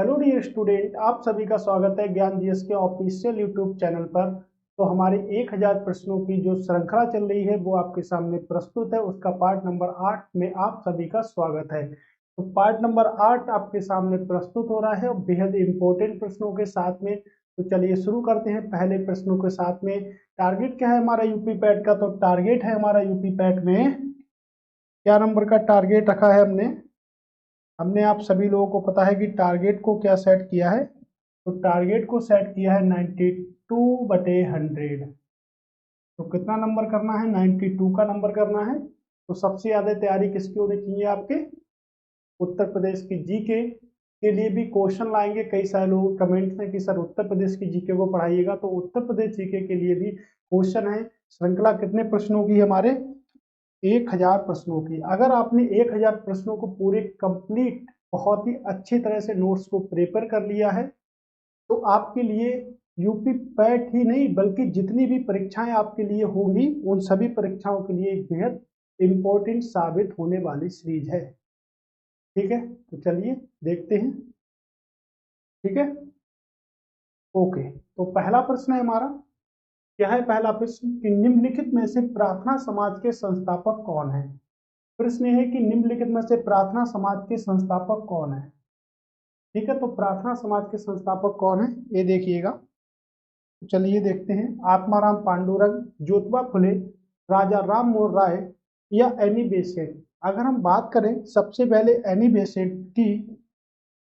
Hello dear student, आप सभी का स्वागत है ज्ञान जीएस के ऑफिशियल यूट्यूब चैनल पर। तो हमारे 1000 प्रश्नों की जो श्रृंखला चल रही है वो आपके सामने प्रस्तुत है। उसका पार्ट नंबर 8 में आप सभी का स्वागत है। तो पार्ट नंबर 8 आपके सामने प्रस्तुत हो रहा है और बेहद इंपॉर्टेंट प्रश्नों के साथ में। तो चलिए शुरू करते हैं पहले प्रश्नों के साथ में। टारगेट क्या है हमारा यूपी पैट का? तो टारगेट है हमारा यूपी पैट में क्या नंबर का टारगेट रखा है हमने? हमने आप सभी लोगों को पता है कि टारगेट को क्या सेट किया है। तो टारगेट को सेट किया है 92/100। तो कितना नंबर करना है? 92 का नंबर करना है। तो सबसे ज्यादा तैयारी किसकी होनी चाहिए? आपके उत्तर प्रदेश की जीके के लिए भी क्वेश्चन लाएंगे। कई सारे लोग कमेंट्स में कि सर उत्तर प्रदेश की जीके को पढ़ाइएगा, तो उत्तर प्रदेश जीके के लिए भी क्वेश्चन है। श्रृंखला कितने प्रश्नों की? हमारे 1000 प्रश्नों की। अगर आपने 1000 प्रश्नों को पूरे कंप्लीट बहुत ही अच्छी तरह से नोट्स को प्रिपेयर कर लिया है, तो आपके लिए यूपी पैट ही नहीं बल्कि जितनी भी परीक्षाएं आपके लिए होंगी उन सभी परीक्षाओं के लिए एक बेहद इंपॉर्टेंट साबित होने वाली सीरीज है। ठीक है, तो चलिए देखते हैं। ठीक है, ओके। तो पहला प्रश्न है हमारा, क्या है पहला प्रश्न कि निम्नलिखित में से प्रार्थना समाज के संस्थापक कौन है? प्रश्न यह है कि निम्नलिखित में से प्रार्थना समाज के संस्थापक कौन है? ठीक है, तो प्रार्थना समाज के संस्थापक कौन है ये देखिएगा। तो चलिए देखते हैं। आत्माराम पांडुरंग, ज्योतिबा फुले, राजा राम मोहन राय या एनी बेसेंट। अगर हम बात करें सबसे पहले एनी बेसेंट की,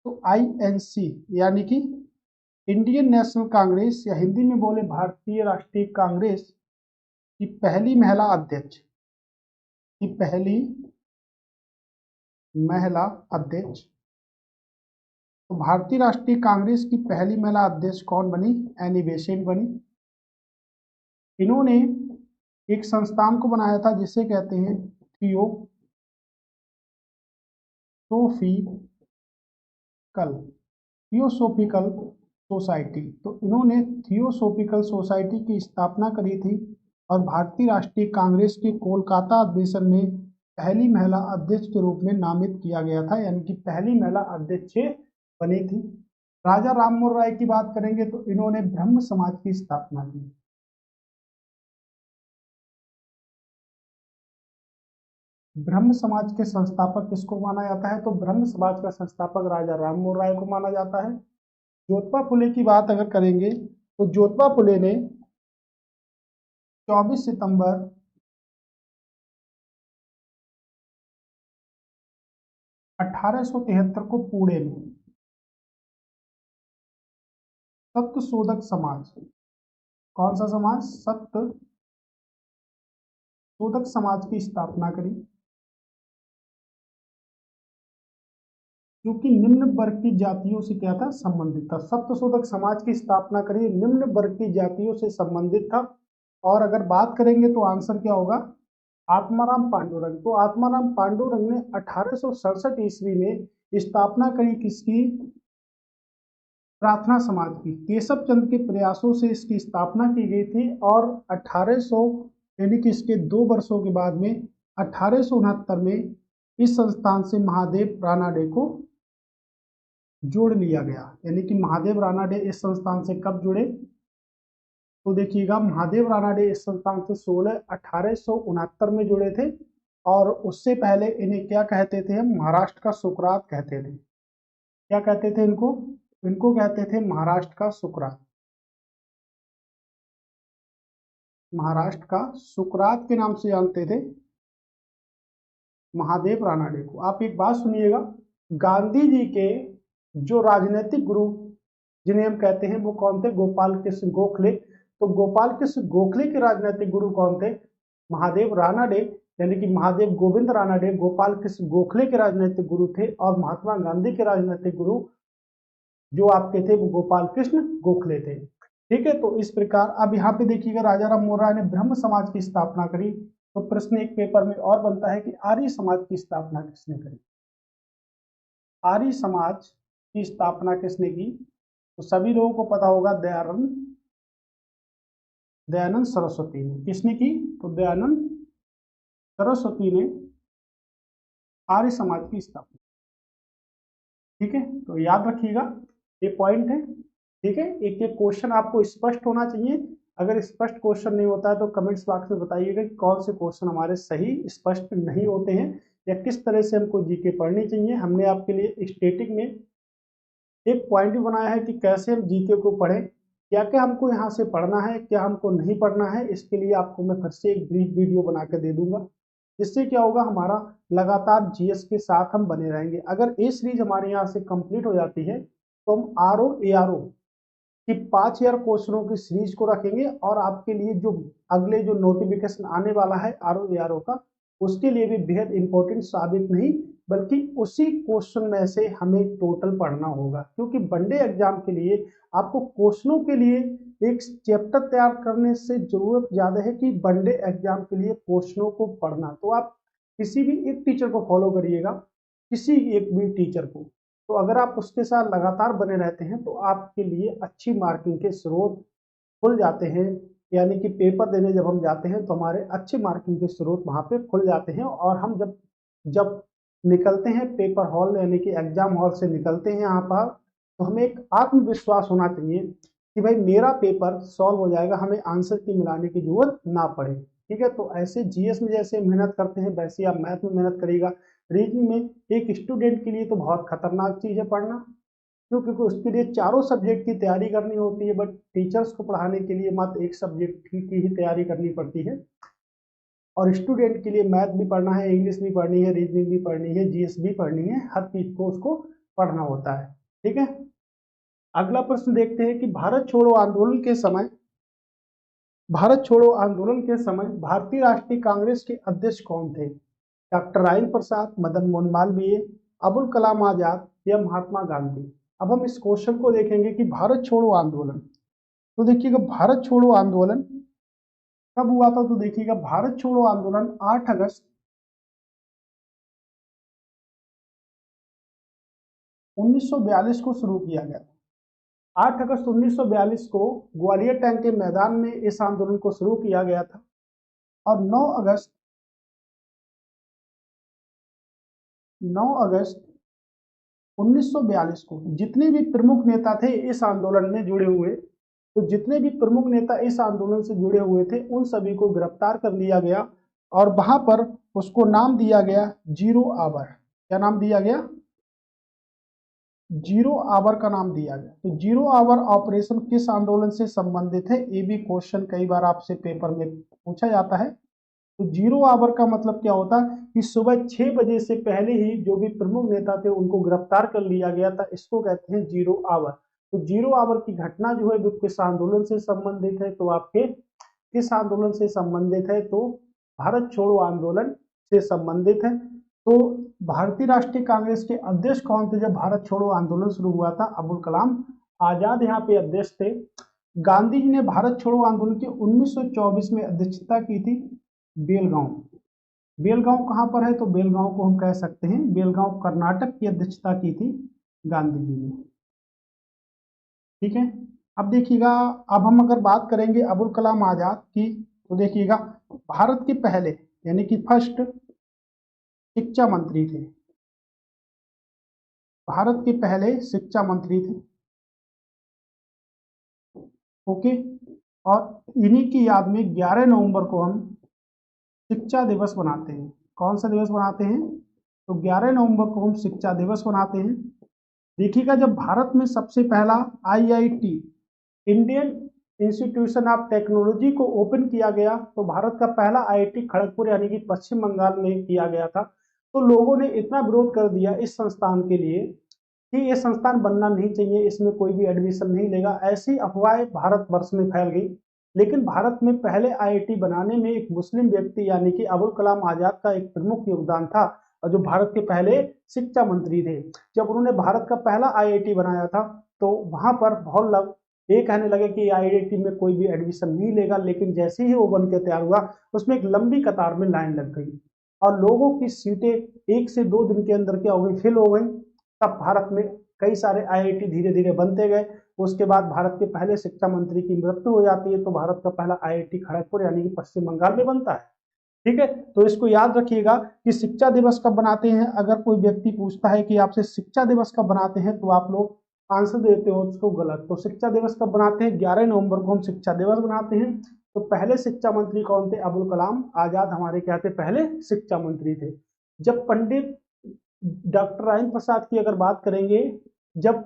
तो आईएनसी यानी कि इंडियन नेशनल कांग्रेस या हिंदी में बोले भारतीय राष्ट्रीय कांग्रेस की पहली महिला अध्यक्ष, की पहली महिला अध्यक्ष। तो भारतीय राष्ट्रीय कांग्रेस की पहली महिला अध्यक्ष कौन बनी? एनी बेसेंट बनी। इन्होंने एक संस्थान को बनाया था जिसे कहते हैं थियोसोफिकल सोसाइटी। तो इन्होंने थियोसोफिकल सोसाइटी की स्थापना करी थी और भारतीय राष्ट्रीय कांग्रेस के कोलकाता अधिवेशन में पहली महिला अध्यक्ष के रूप में नामित किया गया था, यानी कि पहली महिला अध्यक्ष बनी थी। राजा राम मोहन राय की बात करेंगे तो इन्होंने ब्रह्म समाज की स्थापना की। ब्रह्म समाज के संस्थापक किसको माना जाता है? तो ब्रह्म समाज का संस्थापक राजा राम मोहन राय को माना जाता है। ज्योतिबा फुले की बात अगर करेंगे तो ज्योतिबा फुले ने 24 सितंबर 1873 को पुणे में सत्य शोधक समाज, कौन सा समाज? सत्य शोधक समाज की स्थापना करी, जो कि निम्न वर्ग की जातियों से क्या था? संबंधित था। सत्य शोधक समाज की स्थापना करी, निम्न वर्ग की जातियों से संबंधित था। और अगर बात करेंगे तो आंसर क्या होगा? आत्माराम पांडुरंग। तो आत्माराम पांडुरंग ने 1867 ईस्वी में स्थापना करी किसकी? प्रार्थना समाज की। केशव चंद के प्रयासों से इसकी स्थापना की गई थी और 1800 यानी कि इसके 2 वर्षों के बाद में 1869 में इस संस्थान से महादेव रानाडे को जोड़ लिया गया। यानी कि महादेव रानाडे इस संस्थान से कब जुड़े? तो देखिएगा, महादेव रानाडे इस संस्थान से 1869 में जुड़े थे। और उससे पहले इन्हें क्या कहते थे? हम महाराष्ट्र का सुकरात कहते थे। क्या कहते थे इनको? इनको कहते थे महाराष्ट्र का सुकरात। महाराष्ट्र का सुकरात के नाम से जानते थे महादेव रानाडे को। आप एक बात सुनिएगा, गांधी जी के जो राजनीतिक गुरु जिन्हें हम कहते हैं वो कौन थे? गोपाल कृष्ण गोखले। तो गोपाल कृष्ण गोखले के राजनीतिक गुरु कौन थे? महादेव रानाडे, यानी कि महादेव गोविंद रानाडे गोपाल कृष्ण गोखले के राजनीतिक गुरु थे। और महात्मा गांधी के राजनीतिक गुरु जो आपके थे वो गोपाल कृष्ण गोखले थे। ठीक है, तो इस प्रकार अब यहाँ पे देखिएगा, राजा राम मोहन राय ने ब्रह्म समाज की स्थापना करी। तो प्रश्न एक पेपर में और बनता है कि आर्य समाज की स्थापना किसने करी? आर्य समाज की स्थापना किसने की? तो सभी लोगों को पता होगा, दयानंद सरस्वती ने। किसने की? तो दयानंद सरस्वती ने आर्य समाज की स्थापना। ठीक है, तो याद रखिएगा ये पॉइंट है। ठीक है, एक एक क्वेश्चन आपको स्पष्ट होना चाहिए। अगर स्पष्ट क्वेश्चन नहीं होता है तो कमेंट्स बॉक्स में बताइएगा कि कौन से क्वेश्चन हमारे सही स्पष्ट नहीं होते हैं, या किस तरह से हमको जीके पढ़नी चाहिए। हमने आपके लिए स्टैटिक में एक पॉइंट भी बनाया है कि कैसे हम जीके को पढ़ें, क्या क्या हमको यहाँ से पढ़ना है, क्या हमको नहीं पढ़ना है। इसके लिए आपको मैं फिर से एक ब्रीफ वीडियो बना के दे दूंगा, जिससे क्या होगा, हमारा लगातार जीएस के साथ हम बने रहेंगे। अगर ये सीरीज हमारे यहाँ से कंप्लीट हो जाती है तो हम आर ओ कि 5 ईयर क्वेश्चनों की सीरीज को रखेंगे, और आपके लिए जो अगले जो नोटिफिकेशन आने वाला है आर ओ का, उसके लिए भी बेहद इंपॉर्टेंट साबित नहीं बल्कि उसी क्वेश्चन में से हमें टोटल पढ़ना होगा। क्योंकि वनडे एग्जाम के लिए आपको क्वेश्चनों के लिए एक चैप्टर तैयार करने से जरूरत ज्यादा है कि वनडे एग्जाम के लिए क्वेश्चनों को पढ़ना। तो आप किसी भी एक टीचर को फॉलो करिएगा, किसी एक भी टीचर को, तो अगर आप उसके साथ लगातार बने रहते हैं तो आपके लिए अच्छी मार्किंग के स्रोत खुल जाते हैं। यानी कि पेपर देने जब हम जाते हैं तो हमारे अच्छे मार्किंग के स्रोत वहां पे खुल जाते हैं, और हम जब जब निकलते हैं पेपर हॉल यानी कि एग्जाम हॉल से निकलते हैं यहाँ पर, तो हमें एक आत्मविश्वास होना चाहिए कि भाई मेरा पेपर सॉल्व हो जाएगा, हमें आंसर की मिलाने की जरूरत ना पड़े। ठीक है, तो ऐसे जीएस में जैसे मेहनत करते हैं वैसे आप मैथ में मेहनत करिएगा। रीजनिंग में एक स्टूडेंट के लिए तो बहुत खतरनाक चीज है पढ़ना, क्यों? क्योंकि उसके लिए चारों सब्जेक्ट की तैयारी करनी होती है, बट टीचर्स को पढ़ाने के लिए मात्र एक सब्जेक्ट की ही तैयारी करनी पड़ती है। और स्टूडेंट के लिए मैथ भी पढ़ना है, इंग्लिश भी पढ़नी है, रीजनिंग भी पढ़नी है, जीएस भी पढ़नी है, हर चीज को उसको पढ़ना होता है। ठीक है, अगला प्रश्न देखते हैं कि भारत छोड़ो आंदोलन के समय भारतीय राष्ट्रीय कांग्रेस के अध्यक्ष कौन थे? डॉक्टर राजेंद्र प्रसाद, मदन मोहन मालवीय, अबुल कलाम आजाद या महात्मा गांधी? अब हम इस क्वेश्चन को देखेंगे कि भारत छोड़ो आंदोलन, तो देखिएगा भारत छोड़ो आंदोलन कब हुआ था। तो देखिएगा भारत छोड़ो आंदोलन 8 अगस्त 1942 को शुरू किया गया था। 8 अगस्त 1942 को ग्वालियर टैंक के मैदान में इस आंदोलन को शुरू किया गया था, और 9 अगस्त 1942 को जितने भी प्रमुख नेता थे इस आंदोलन में जुड़े हुए, तो जितने भी प्रमुख नेता इस आंदोलन से जुड़े हुए थे उन सभी को गिरफ्तार कर लिया गया, और वहां पर उसको नाम दिया गया जीरो आवर। क्या नाम दिया गया? जीरो आवर का नाम दिया गया। तो जीरो आवर ऑपरेशन किस आंदोलन से संबंधित है, ये भी क्वेश्चन कई बार आपसे पेपर में पूछा जाता है। तो जीरो आवर का मतलब क्या होता है कि सुबह 6 बजे से पहले ही जो भी प्रमुख नेता थे उनको गिरफ्तार कर लिया गया था, इसको कहते हैं जीरो आवर। तो जीरो आवर की घटना जो है वो किस आंदोलन से संबंधित है? तो आपके किस आंदोलन से संबंधित है? तो भारत छोड़ो आंदोलन से संबंधित है। तो भारतीय राष्ट्रीय कांग्रेस के अध्यक्ष कौन थे जब भारत छोड़ो आंदोलन शुरू हुआ था? अबुल कलाम आजाद यहाँ पे अध्यक्ष थे। गांधी जी ने भारत छोड़ो आंदोलन की 1924 में अध्यक्षता की थी बेलगांव। बेलगांव कहाँ पर है? तो बेलगांव को हम कह सकते हैं, बेलगांव कर्नाटक की अध्यक्षता की थी गांधी जी ने। ठीक है, अब देखिएगा, अब हम अगर बात करेंगे अबुल कलाम आजाद की, तो देखिएगा भारत के पहले यानी कि फर्स्ट शिक्षा मंत्री थे। भारत के पहले शिक्षा मंत्री थे। ओके, और इन्हीं की याद में 11 नवंबर को हम शिक्षा दिवस मनाते हैं। कौन सा दिवस मनाते हैं? तो 11 नवंबर को हम शिक्षा दिवस मनाते हैं। देखिएगा जब भारत में सबसे पहला IIT Indian institution of technology को ओपन किया गया, तो भारत का पहला आईआईटी खड़गपुर यानी कि पश्चिम बंगाल में किया गया था। तो लोगों ने इतना विरोध कर दिया इस संस्थान के लिए कि ये संस्थान बनना नहीं चाहिए, इसमें कोई भी एडमिशन नहीं लेगा, ऐसी अफवाहें भारत वर्ष में फैल गई। लेकिन भारत में पहले आईआईटी बनाने में एक मुस्लिम व्यक्ति यानी कि अबुल कलाम आजाद का एक प्रमुख योगदान था, और जो भारत के पहले शिक्षा मंत्री थे। जब उन्होंने भारत का पहला आईआईटी बनाया था तो वहां पर बहुत लोग ये कहने लगे कि आईआईटी में कोई भी एडमिशन नहीं लेगा, लेकिन जैसे ही वो बन के तैयार हुआ उसमें एक लंबी कतार में लाइन लग गई, और लोगों की सीटें 1 से 2 दिन के अंदर क्या हो गई, फिल हो गई। तब भारत में कई सारे आईआईटी धीरे धीरे बनते गए। उसके बाद भारत के पहले शिक्षा मंत्री की मृत्यु हो जाती है, तो भारत का पहला आईआईटी खड़गपुर यानी कि पश्चिम बंगाल में बनता है। ठीक है, तो इसको याद रखिएगा कि शिक्षा दिवस कब बनाते हैं। अगर कोई व्यक्ति पूछता है कि आपसे शिक्षा दिवस कब बनाते हैं, तो आप लोग आंसर देते हो उसको गलत। तो शिक्षा दिवस कब बनाते हैं, 11 नवंबर को हम शिक्षा दिवस बनाते हैं। तो पहले शिक्षा मंत्री कौन थे, अबुल कलाम आजाद हमारे क्या थे, पहले शिक्षा मंत्री थे। जब पंडित डॉक्टर राजेंद्र प्रसाद की अगर बात करेंगे, जब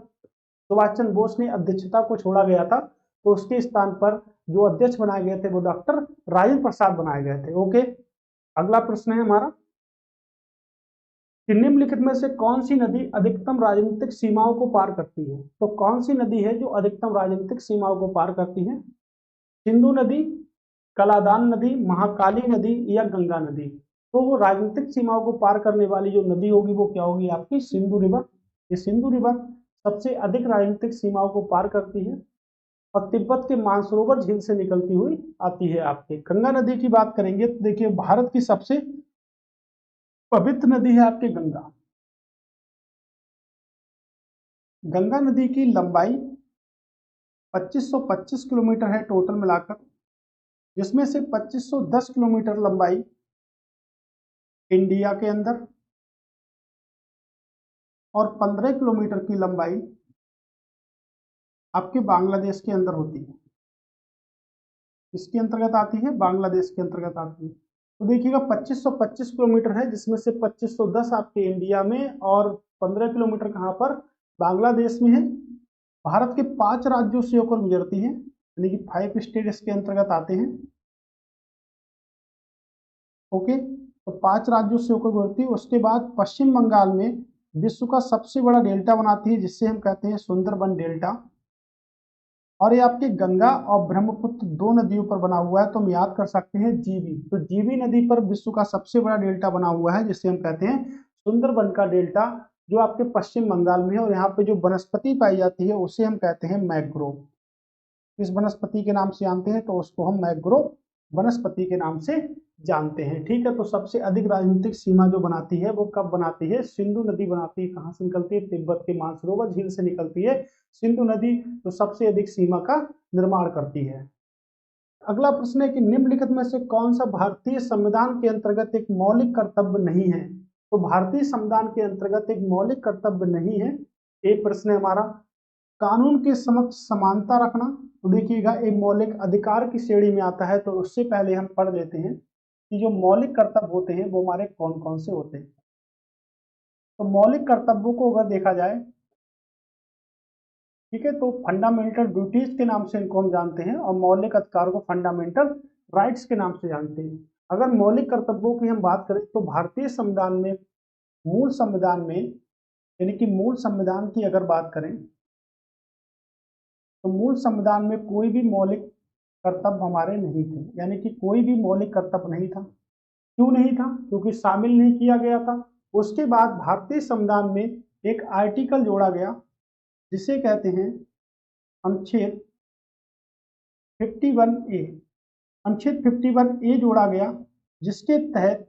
सुभाष चंद्र बोस ने अध्यक्षता को छोड़ा गया था, तो उसके स्थान पर जो अध्यक्ष बनाए गए थे वो डॉक्टर राजेंद्र प्रसाद बनाए गए थे। ओके, अगला प्रश्न है हमारा कि निम्नलिखित में से कौन सी नदी अधिकतम राजनीतिक सीमाओं को पार करती है। तो कौन सी नदी है जो अधिकतम राजनीतिक सीमाओं को पार करती है, सिंधु नदी, कलादान नदी, महाकाली नदी या गंगा नदी। तो वो राजनीतिक सीमाओं को पार करने वाली जो नदी होगी वो क्या होगी, आपकी सिंधु रिवर। ये सिंधु रिवर सबसे अधिक राजनीतिक सीमाओं को पार करती है और तिब्बत के मानसरोवर झील से निकलती हुई आती है। आपके गंगा नदी की बात करेंगे तो देखिए भारत की सबसे पवित्र नदी है आपकी गंगा। गंगा नदी की लंबाई 2525 किलोमीटर है टोटल मिलाकर, जिसमें से 2510 किलोमीटर लंबाई इंडिया के अंदर और 15 किलोमीटर की लंबाई आपके बांग्लादेश के अंदर होती है। इसके अंतर्गत आती है, बांग्लादेश के अंतर्गत आती है। तो देखिएगा 2525 किलोमीटर है, जिसमें से 2510 आपके इंडिया में और 15 किलोमीटर कहाँ पर, बांग्लादेश में है। भारत के 5 राज्यों से होकर गुजरती है, यानी कि 5 स्टेट इसके अंतर्गत आते हैं। ओके, तो 5 राज्यों से होकर गुजरती है। उसके बाद पश्चिम बंगाल में विश्व का सबसे बड़ा डेल्टा बनाती है, जिससे हम कहते हैं सुंदरबन डेल्टा। और ये आपके गंगा और ब्रह्मपुत्र 2 नदियों पर बना हुआ है, तो हम याद कर सकते हैं जीवी। तो जीवी नदी पर विश्व का सबसे बड़ा डेल्टा बना हुआ है, जिसे हम कहते हैं सुंदरबन का डेल्टा, जो आपके पश्चिम बंगाल में है। और यहाँ पे जो वनस्पति पाई जाती है उसे हम कहते हैं मैंग्रोव। किस वनस्पति के नाम से जानते हैं, तो उसको हम मैंग्रोव वनस्पति के नाम से जानते हैं। ठीक है, तो सबसे अधिक राजनीतिक सीमा जो बनाती है वो कब बनाती है, सिंधु नदी बनाती है। कहाँ से निकलती है, तिब्बत के मानसरोवर झील से निकलती है सिंधु नदी, तो सबसे अधिक सीमा का निर्माण करती है। अगला प्रश्न है कि निम्नलिखित में से कौन सा भारतीय संविधान के अंतर्गत एक मौलिक कर्तव्य नहीं है। तो भारतीय संविधान के अंतर्गत एक मौलिक कर्तव्य नहीं है। एक प्रश्न है हमारा, कानून के समक्ष समानता रखना। तो देखिएगा एक मौलिक अधिकार की श्रेणी में आता है, तो उससे पहले हम पढ़ लेते हैं कि जो मौलिक कर्तव्य होते हैं वो हमारे कौन कौन से होते हैं। तो मौलिक कर्तव्यों को अगर देखा जाए, ठीक है, तो फंडामेंटल ड्यूटीज के नाम से इनको हम जानते हैं और मौलिक अधिकार को फंडामेंटल राइट्स के नाम से जानते हैं। अगर मौलिक कर्तव्यों की हम बात करें तो भारतीय संविधान में, मूल संविधान में, यानी कि मूल संविधान की अगर बात करें तो मूल संविधान में कोई भी मौलिक कर्तव्य हमारे नहीं थे, यानी कि कोई भी मौलिक कर्तव्य नहीं था। क्यों नहीं था, क्योंकि शामिल नहीं किया गया था। उसके बाद भारतीय संविधान में एक आर्टिकल जोड़ा गया जिसे कहते हैं अनुच्छेद 51A। अनुच्छेद 51A जोड़ा गया, जिसके तहत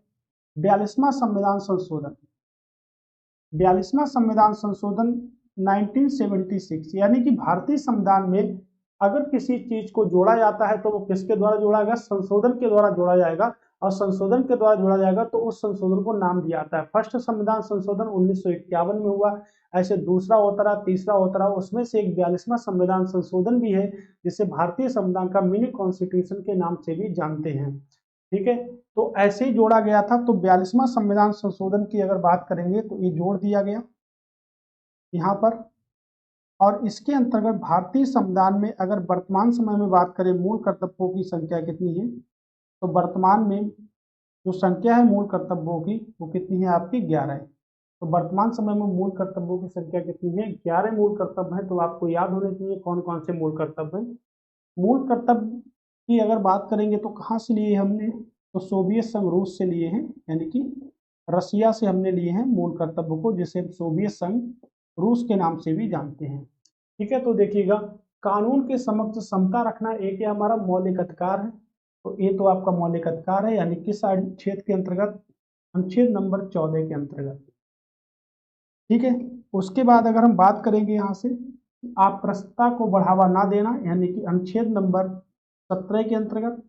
42वां संविधान संशोधन 1976, यानी कि भारतीय संविधान में अगर किसी चीज को जोड़ा जाता है तो वो किसके द्वारा जोड़ा जाएगा, संशोधन के द्वारा जोड़ा जाएगा। और संशोधन के द्वारा जोड़ा जाएगा तो उस संशोधन को नाम दिया जाता है। फर्स्ट संविधान संशोधन 1951 में हुआ, ऐसे दूसरा होता रहा, तीसरा होता रहा, उसमें से एक 42वां संविधान संशोधन भी है, जिसे भारतीय संविधान का मिनी कॉन्स्टिट्यूशन के नाम से भी जानते हैं। ठीक है, तो ऐसे ही जोड़ा गया था। तो 42वां संविधान संशोधन की अगर बात करेंगे तो ये जोड़ दिया गया यहाँ पर। और इसके अंतर्गत भारतीय संविधान में अगर वर्तमान समय में बात करें मूल कर्तव्यों की संख्या कितनी है, तो वर्तमान में जो संख्या है मूल कर्तव्यों की वो कितनी है, आपकी 11 है। तो वर्तमान समय में मूल कर्तव्यों की संख्या कितनी है, 11 मूल कर्तव्य है। तो आपको याद होने चाहिए कौन कौन से मूल कर्तव्य हैं। मूल कर्तव्य की अगर बात करेंगे तो कहाँ से लिए हमने, तो सोवियत संघ रूस से लिए हैं, यानी कि रसिया से हमने लिए हैं मूल कर्तव्य को, जिसे हम सोवियत संघ रूस के नाम से भी जानते हैं। ठीक है, तो देखिएगा कानून के समक्ष समता रखना एक ये हमारा मौलिक अधिकार है। तो ये तो आपका मौलिक अधिकार है, यानी किस अनुच्छेद के अंतर्गत, अनुच्छेद नंबर 14 के अंतर्गत। ठीक है, उसके बाद अगर हम बात करेंगे यहाँ से अप्रस्तुतता को बढ़ावा ना देना, यानी कि अनुच्छेद नंबर 17 के अंतर्गत।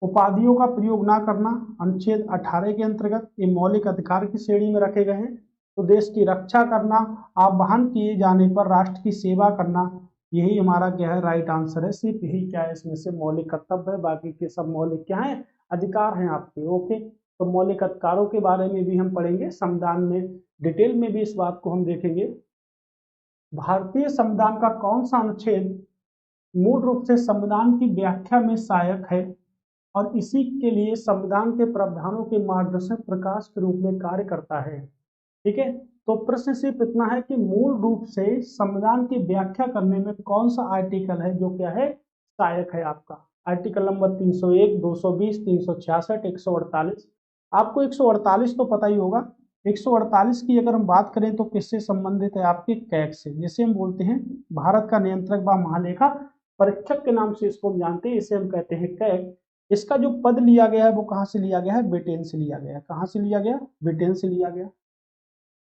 उपाधियों का प्रयोग ना करना अनुच्छेद 18 के अंतर्गत ये मौलिक अधिकार की श्रेणी में रखे गए हैं। तो देश की रक्षा करना, आह्वान किए जाने पर राष्ट्र की सेवा करना, यही हमारा क्या है, राइट आंसर है। सिर्फ यही क्या है इसमें से मौलिक कर्तव्य है, बाकी के सब मौलिक क्या है, अधिकार हैं आपके। ओके, तो मौलिक अधिकारों के बारे में भी हम पढ़ेंगे संविधान में, डिटेल में भी इस बात को हम देखेंगे। भारतीय संविधान का कौन सा अनुच्छेद मूल रूप से संविधान की व्याख्या में सहायक है और इसी के लिए संविधान के प्रावधानों के मार्गदर्शक प्रकाश के रूप में कार्य करता है? ठीक है, तो प्रश्न सिर्फ इतना है कि मूल रूप से संविधान की व्याख्या करने में कौन सा आर्टिकल है जो क्या है, सहायक है आपका। Article number 301, 220, 366, 148। आपको 148 तो पता ही होगा। 148 की अगर हम बात करें तो किससे संबंधित है, आपके कैग से, जिसे हम बोलते हैं भारत का नियंत्रक व महालेखा परीक्षक के नाम से इसको हम जानते हैं, इसे हम कहते हैं कैग। इसका जो पद लिया गया है वो कहां से लिया गया है, ब्रिटेन से लिया गया है। कहां से लिया गया, ब्रिटेन से लिया गया।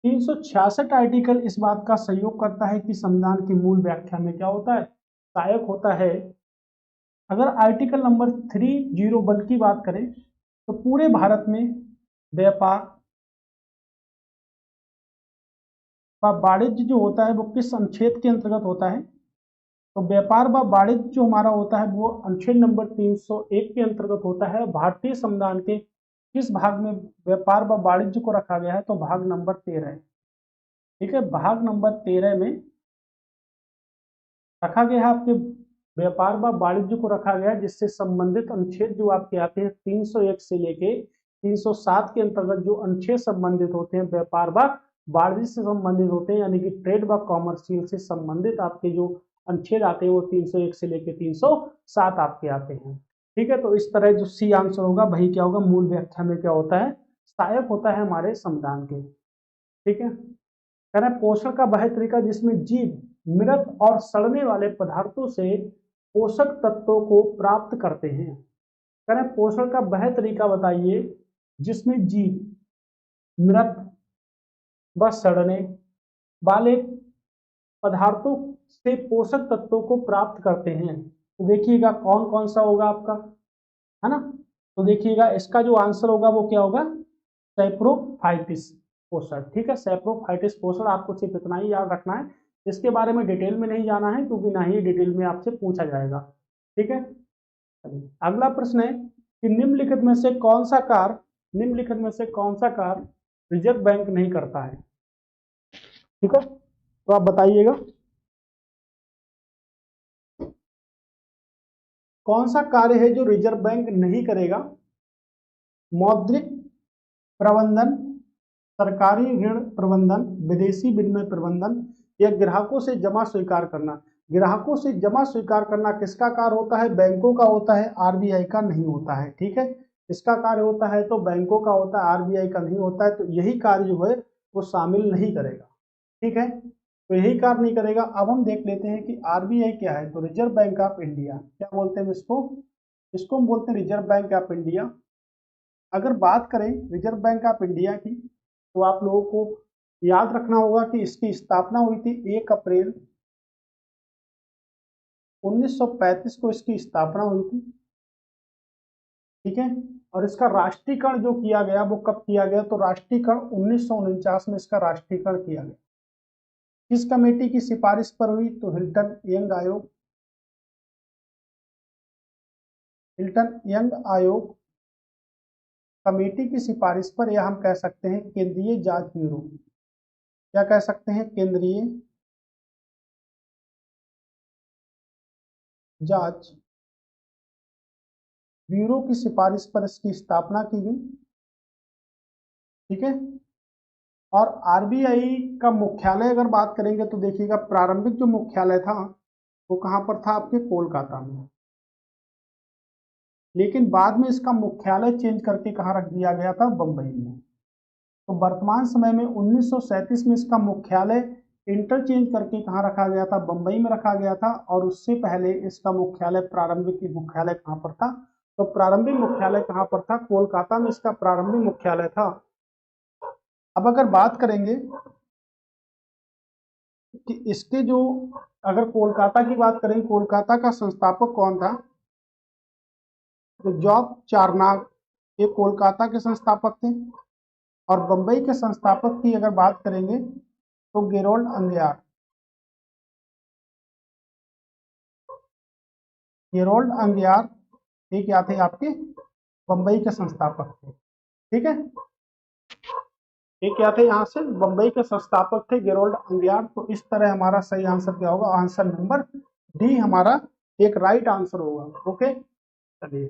366 आर्टिकल इस बात का सहयोग करता है कि संविधान की मूल व्याख्या में क्या होता है, सहायक होता है। अगर आर्टिकल नंबर 301 की बात करें तो पूरे भारत में व्यापार व वाणिज्य जो होता है वो किस अनुच्छेद के अंतर्गत होता है, तो व्यापार व वाणिज्य जो हमारा होता है वो अनुच्छेद नंबर 301 के अंतर्गत होता है। भारतीय संविधान के किस भाग में व्यापार व वाणिज्य को रखा गया है, तो भाग नंबर 13 है। ठीक है, भाग नंबर 13 में रखा गया है आपके व्यापार व वाणिज्य को रखा गया है, जिससे संबंधित अनुच्छेद जो आपके आते हैं 301 से लेके 307 के अंतर्गत जो अनुच्छेद संबंधित होते हैं व्यापार व वाणिज्य से संबंधित होते हैं, यानी कि ट्रेड व कॉमर्शियल से संबंधित आपके जो अनुच्छेद आते हैं वो 301 से लेके 307 आपके आते हैं। ठीक है, तो इस तरह जो सी आंसर होगा वही क्या होगा, मूल व्याख्या में क्या होता है, सहायक होता है हमारे संविधान के। ठीक है, कहना है पोषण का वह तरीका जिसमें जीव मृत और सड़ने वाले पदार्थों से पोषक तत्वों को प्राप्त करते हैं। कह रहे पोषण का वह तरीका बताइए जिसमें जीव मृत व सड़ने वाले पदार्थों से पोषक तत्वों को प्राप्त करते हैं। तो देखिएगा कौन कौन सा होगा आपका, है ना। तो देखिएगा इसका जो आंसर होगा वो क्या होगा, सैप्रोफाइटिस पोषण। ठीक है, सैप्रोफाइटिस पोषण, आपको सिर्फ इतना ही याद रखना है, इसके बारे में डिटेल में नहीं जाना है क्योंकि ना ही डिटेल में आपसे पूछा जाएगा। ठीक है, अगला प्रश्न है कि निम्नलिखित में से कौन सा कार्य, निम्नलिखित में से कौन सा कार्य रिजर्व बैंक नहीं करता है। ठीक है, तो आप बताइएगा कौन सा कार्य है जो रिजर्व बैंक नहीं करेगा। मौद्रिक प्रबंधन, सरकारी ऋण प्रबंधन, विदेशी विनिमय प्रबंधन या ग्राहकों से जमा स्वीकार करना। ग्राहकों से जमा स्वीकार करना किसका कार्य होता है, बैंकों का होता है, आरबीआई का नहीं होता है। ठीक है, इसका कार्य होता है तो बैंकों का होता है, आरबीआई का नहीं होता है, तो यही कार्य जो है वो शामिल नहीं करेगा। ठीक है, तो यही कार्य नहीं करेगा। अब हम देख लेते हैं कि आरबीआई क्या है, तो रिजर्व बैंक ऑफ इंडिया, क्या बोलते हैं इसको, इसको हम बोलते हैं रिजर्व बैंक ऑफ इंडिया। अगर बात करें रिजर्व बैंक ऑफ इंडिया की तो आप लोगों को याद रखना होगा कि इसकी स्थापना हुई थी 1 अप्रैल 1935 को, इसकी स्थापना हुई थी। ठीक है, और इसका राष्ट्रीयकरण जो किया गया वो कब किया गया, तो राष्ट्रीयकरण 1949 में इसका राष्ट्रीयकरण किया गया। किस कमेटी की सिफारिश पर हुई, तो हिल्टन यंग आयोग, हिल्टन यंग आयोग कमेटी की सिफारिश पर, या हम कह सकते हैं केंद्रीय जांच ब्यूरो, क्या कह सकते हैं, केंद्रीय जांच ब्यूरो की सिफारिश पर इसकी स्थापना की गई। ठीक है, और आरबीआई का मुख्यालय अगर बात करेंगे तो देखिएगा प्रारंभिक जो मुख्यालय था वो कहां पर था, आपके कोलकाता में, लेकिन बाद में इसका मुख्यालय चेंज करके कहां रख दिया गया था, बंबई में। तो वर्तमान समय में 1937 में इसका मुख्यालय इंटरचेंज करके कहां रखा गया था, बंबई में रखा गया था, और उससे पहले इसका मुख्यालय, प्रारंभिक मुख्यालय कहां पर था, तो प्रारंभिक मुख्यालय कहां पर था, कोलकाता में इसका प्रारंभिक मुख्यालय था। अब अगर बात करेंगे कि इसके जो, अगर कोलकाता की बात करें, कोलकाता का संस्थापक कौन था, तो जॉब चारनाग ये कोलकाता के संस्थापक थे। और बंबई के संस्थापक की अगर बात करेंगे तो गेरोल्ड अंगयार। गेरोल्ड अंगयार ये क्या थे आपके बंबई के संस्थापक थे। ठीक है, ये क्या थे यहाँ से बंबई के संस्थापक थे गेरोल्ड अंगयार। तो इस तरह हमारा सही आंसर क्या होगा, आंसर नंबर डी हमारा एक राइट आंसर होगा। ओके चलिए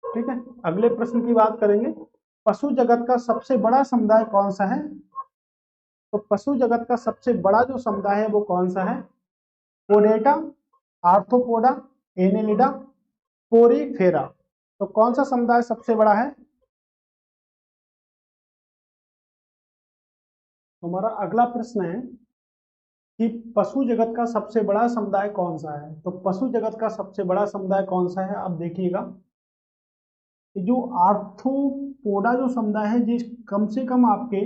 ठीक है, अगले प्रश्न की बात करेंगे। पशु जगत का सबसे बड़ा समुदाय कौन सा है? तो पशु जगत का सबसे बड़ा जो समुदाय है वो कौन सा है? पोडेटा, आर्थ्रोपोडा, एनेलिडा, पोरीफेरा। तो कौन सा समुदाय सबसे बड़ा है? हमारा अगला प्रश्न है कि पशु जगत का सबसे बड़ा समुदाय कौन सा है? तो पशु जगत का सबसे बड़ा समुदाय कौन सा है? अब देखिएगा, जो आर्थ्रोपोडा जो समुदाय है, जिस कम से कम आपके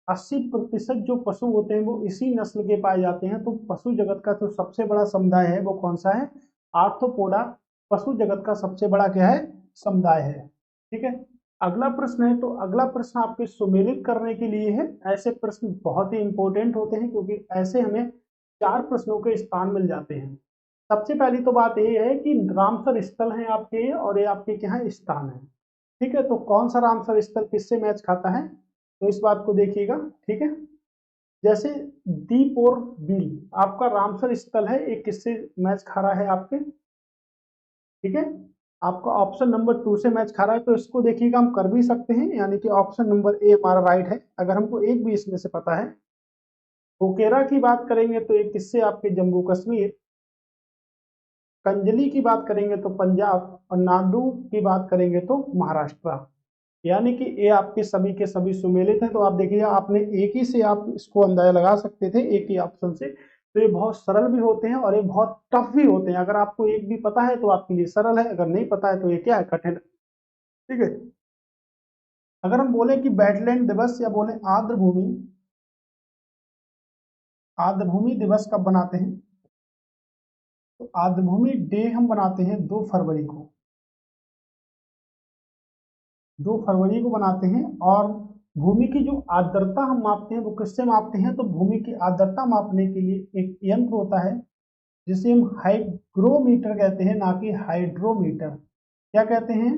80% जो पशु होते हैं वो इसी नस्ल के पाए जाते हैं। तो पशु जगत का जो सबसे बड़ा समुदाय है वो कौन सा है? आर्थ्रोपोडा पशु जगत का सबसे बड़ा क्या है? समुदाय है। ठीक है, अगला प्रश्न है, तो अगला प्रश्न आपके सुमेलित करने के लिए है। ऐसे प्रश्न बहुत ही इंपॉर्टेंट होते हैं क्योंकि ऐसे हमें 4 प्रश्नों के स्थान मिल जाते हैं। सबसे पहली तो बात ये है कि रामसर स्थल है आपके और ये आपके क्या है? स्थान है। ठीक है, तो कौन सा रामसर स्थल किससे मैच खाता है? तो इस बात को देखिएगा। ठीक है, जैसे दीप और बिल आपका रामसर स्थल है, एक किससे मैच खा रहा है आपके? ठीक है, आपका ऑप्शन नंबर 2 से मैच खा रहा है। तो इसको देखिएगा, हम कर भी सकते हैं, यानी कि ऑप्शन नंबर ए हमारा राइट है अगर हमको एक भी इसमें से पता है। बोकेरा की बात करेंगे तो एक किससे? आपके जम्मू कश्मीर। कंजली की बात करेंगे तो पंजाब, और नांदू की बात करेंगे तो महाराष्ट्र। यानी कि ये आपके सभी के सभी सुमेलित हैं। तो आप देखिए, आपने एक ही से आप इसको अंदाजा लगा सकते थे, एक ही ऑप्शन से। तो ये बहुत सरल भी होते हैं और ये बहुत टफ भी होते हैं। अगर आपको एक भी पता है तो आपके लिए सरल है, अगर नहीं पता है तो ये क्या है? कठिन। ठीक है, अगर हम बोले कि वेटलैंड दिवस या बोले आर्द्र भूमि दिवस कब बनाते हैं? तो आर्द्र भूमि डे हम बनाते हैं 2 फरवरी को। 2 फरवरी को बनाते हैं। और भूमि की जो आर्द्रता हम मापते हैं वो किससे मापते हैं? तो भूमि की आर्द्रता मापने के लिए एक यंत्र होता है जिसे हम हाइग्रोमीटर कहते हैं, ना कि हाइड्रोमीटर। क्या कहते हैं?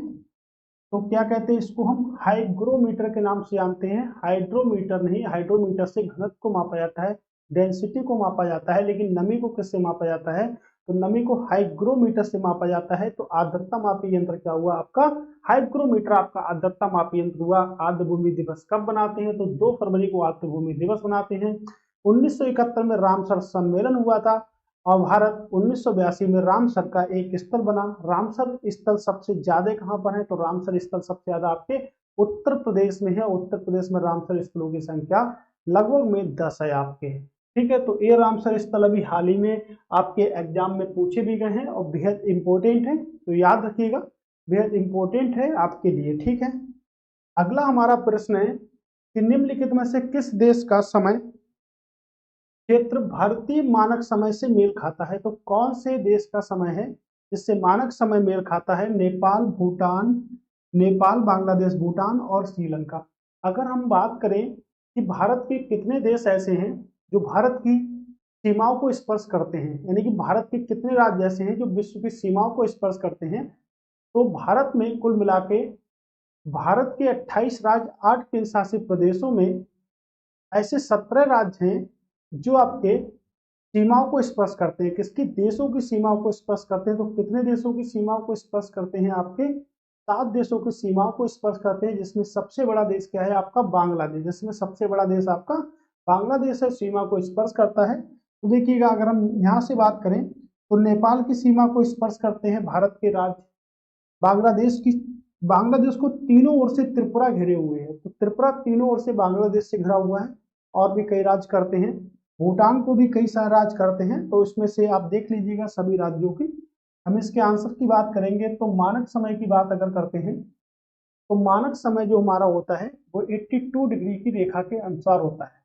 तो क्या कहते हैं इसको? हम हाइग्रोमीटर के नाम से जानते हैं, हाइड्रोमीटर नहीं। हाइड्रोमीटर से घनत्व को मापा जाता है, डेंसिटी को मापा जाता है, लेकिन नमी को किससे मापा जाता है? तो नमी को हाइग्रोमीटर से मापा जाता है। तो आर्द्रता मापी यंत्र क्या हुआ आपका? हाइग्रोमीटर आपका आर्द्रता मापी यंत्र हुआ। आर्द्र भूमि दिवस कब बनाते हैं? तो 2 फरवरी को आर्द्र भूमि दिवस बनाते हैं। 1971 में रामसर सम्मेलन हुआ था और भारत 1982 में रामसर का एक स्थल बना। रामसर स्थल सबसे ज्यादा कहाँ पर है? तो रामसर स्थल सबसे ज्यादा आपके उत्तर प्रदेश में है। उत्तर प्रदेश में रामसर स्थलों की संख्या लगभग में 10 है आपके। ठीक है, तो ये रामसर स्थल अभी हाल ही में आपके एग्जाम में पूछे भी गए हैं और बेहद इंपॉर्टेंट है, तो याद रखिएगा, बेहद इंपॉर्टेंट है आपके लिए। ठीक है, अगला हमारा प्रश्न है कि निम्नलिखित में से किस देश का समय क्षेत्र भारतीय मानक समय से मेल खाता है? तो कौन से देश का समय है जिससे मानक समय मेल खाता है? नेपाल, बांग्लादेश, भूटान और श्रीलंका। अगर हम बात करें कि भारत के कितने देश ऐसे हैं जो भारत की सीमाओं को स्पर्श करते हैं, यानी कि भारत के कितने राज्य ऐसे हैं जो विश्व की सीमाओं को स्पर्श करते हैं, तो भारत में कुल मिला के भारत के 28 राज्य, 8 केंद्र शासित प्रदेशों में ऐसे 17 राज्य हैं जो आपके सीमाओं को स्पर्श करते हैं। किसकी? देशों की सीमाओं को स्पर्श करते हैं। तो कितने देशों की सीमाओं को स्पर्श करते हैं? आपके 7 देशों की सीमाओं को स्पर्श करते हैं, जिसमें सबसे बड़ा देश क्या है? आपका बांग्लादेश। जिसमें सबसे बड़ा देश आपका बांग्लादेश है, सीमा को स्पर्श करता है। तो देखिएगा, अगर हम यहाँ से बात करें तो नेपाल की सीमा को स्पर्श करते हैं भारत के राज्य। बांग्लादेश को तीनों ओर से त्रिपुरा घिरे हुए है, तो त्रिपुरा तीनों ओर से बांग्लादेश से घिरा हुआ है। और भी कई राज्य करते हैं, भूटान को भी कई सारे राज्य करते हैं। तो इसमें से आप देख लीजिएगा सभी राज्यों की। हम इसके आंसर की बात करेंगे तो मानक समय की बात अगर करते हैं तो मानक समय जो हमारा होता है वो 82 डिग्री की रेखा के अनुसार होता है।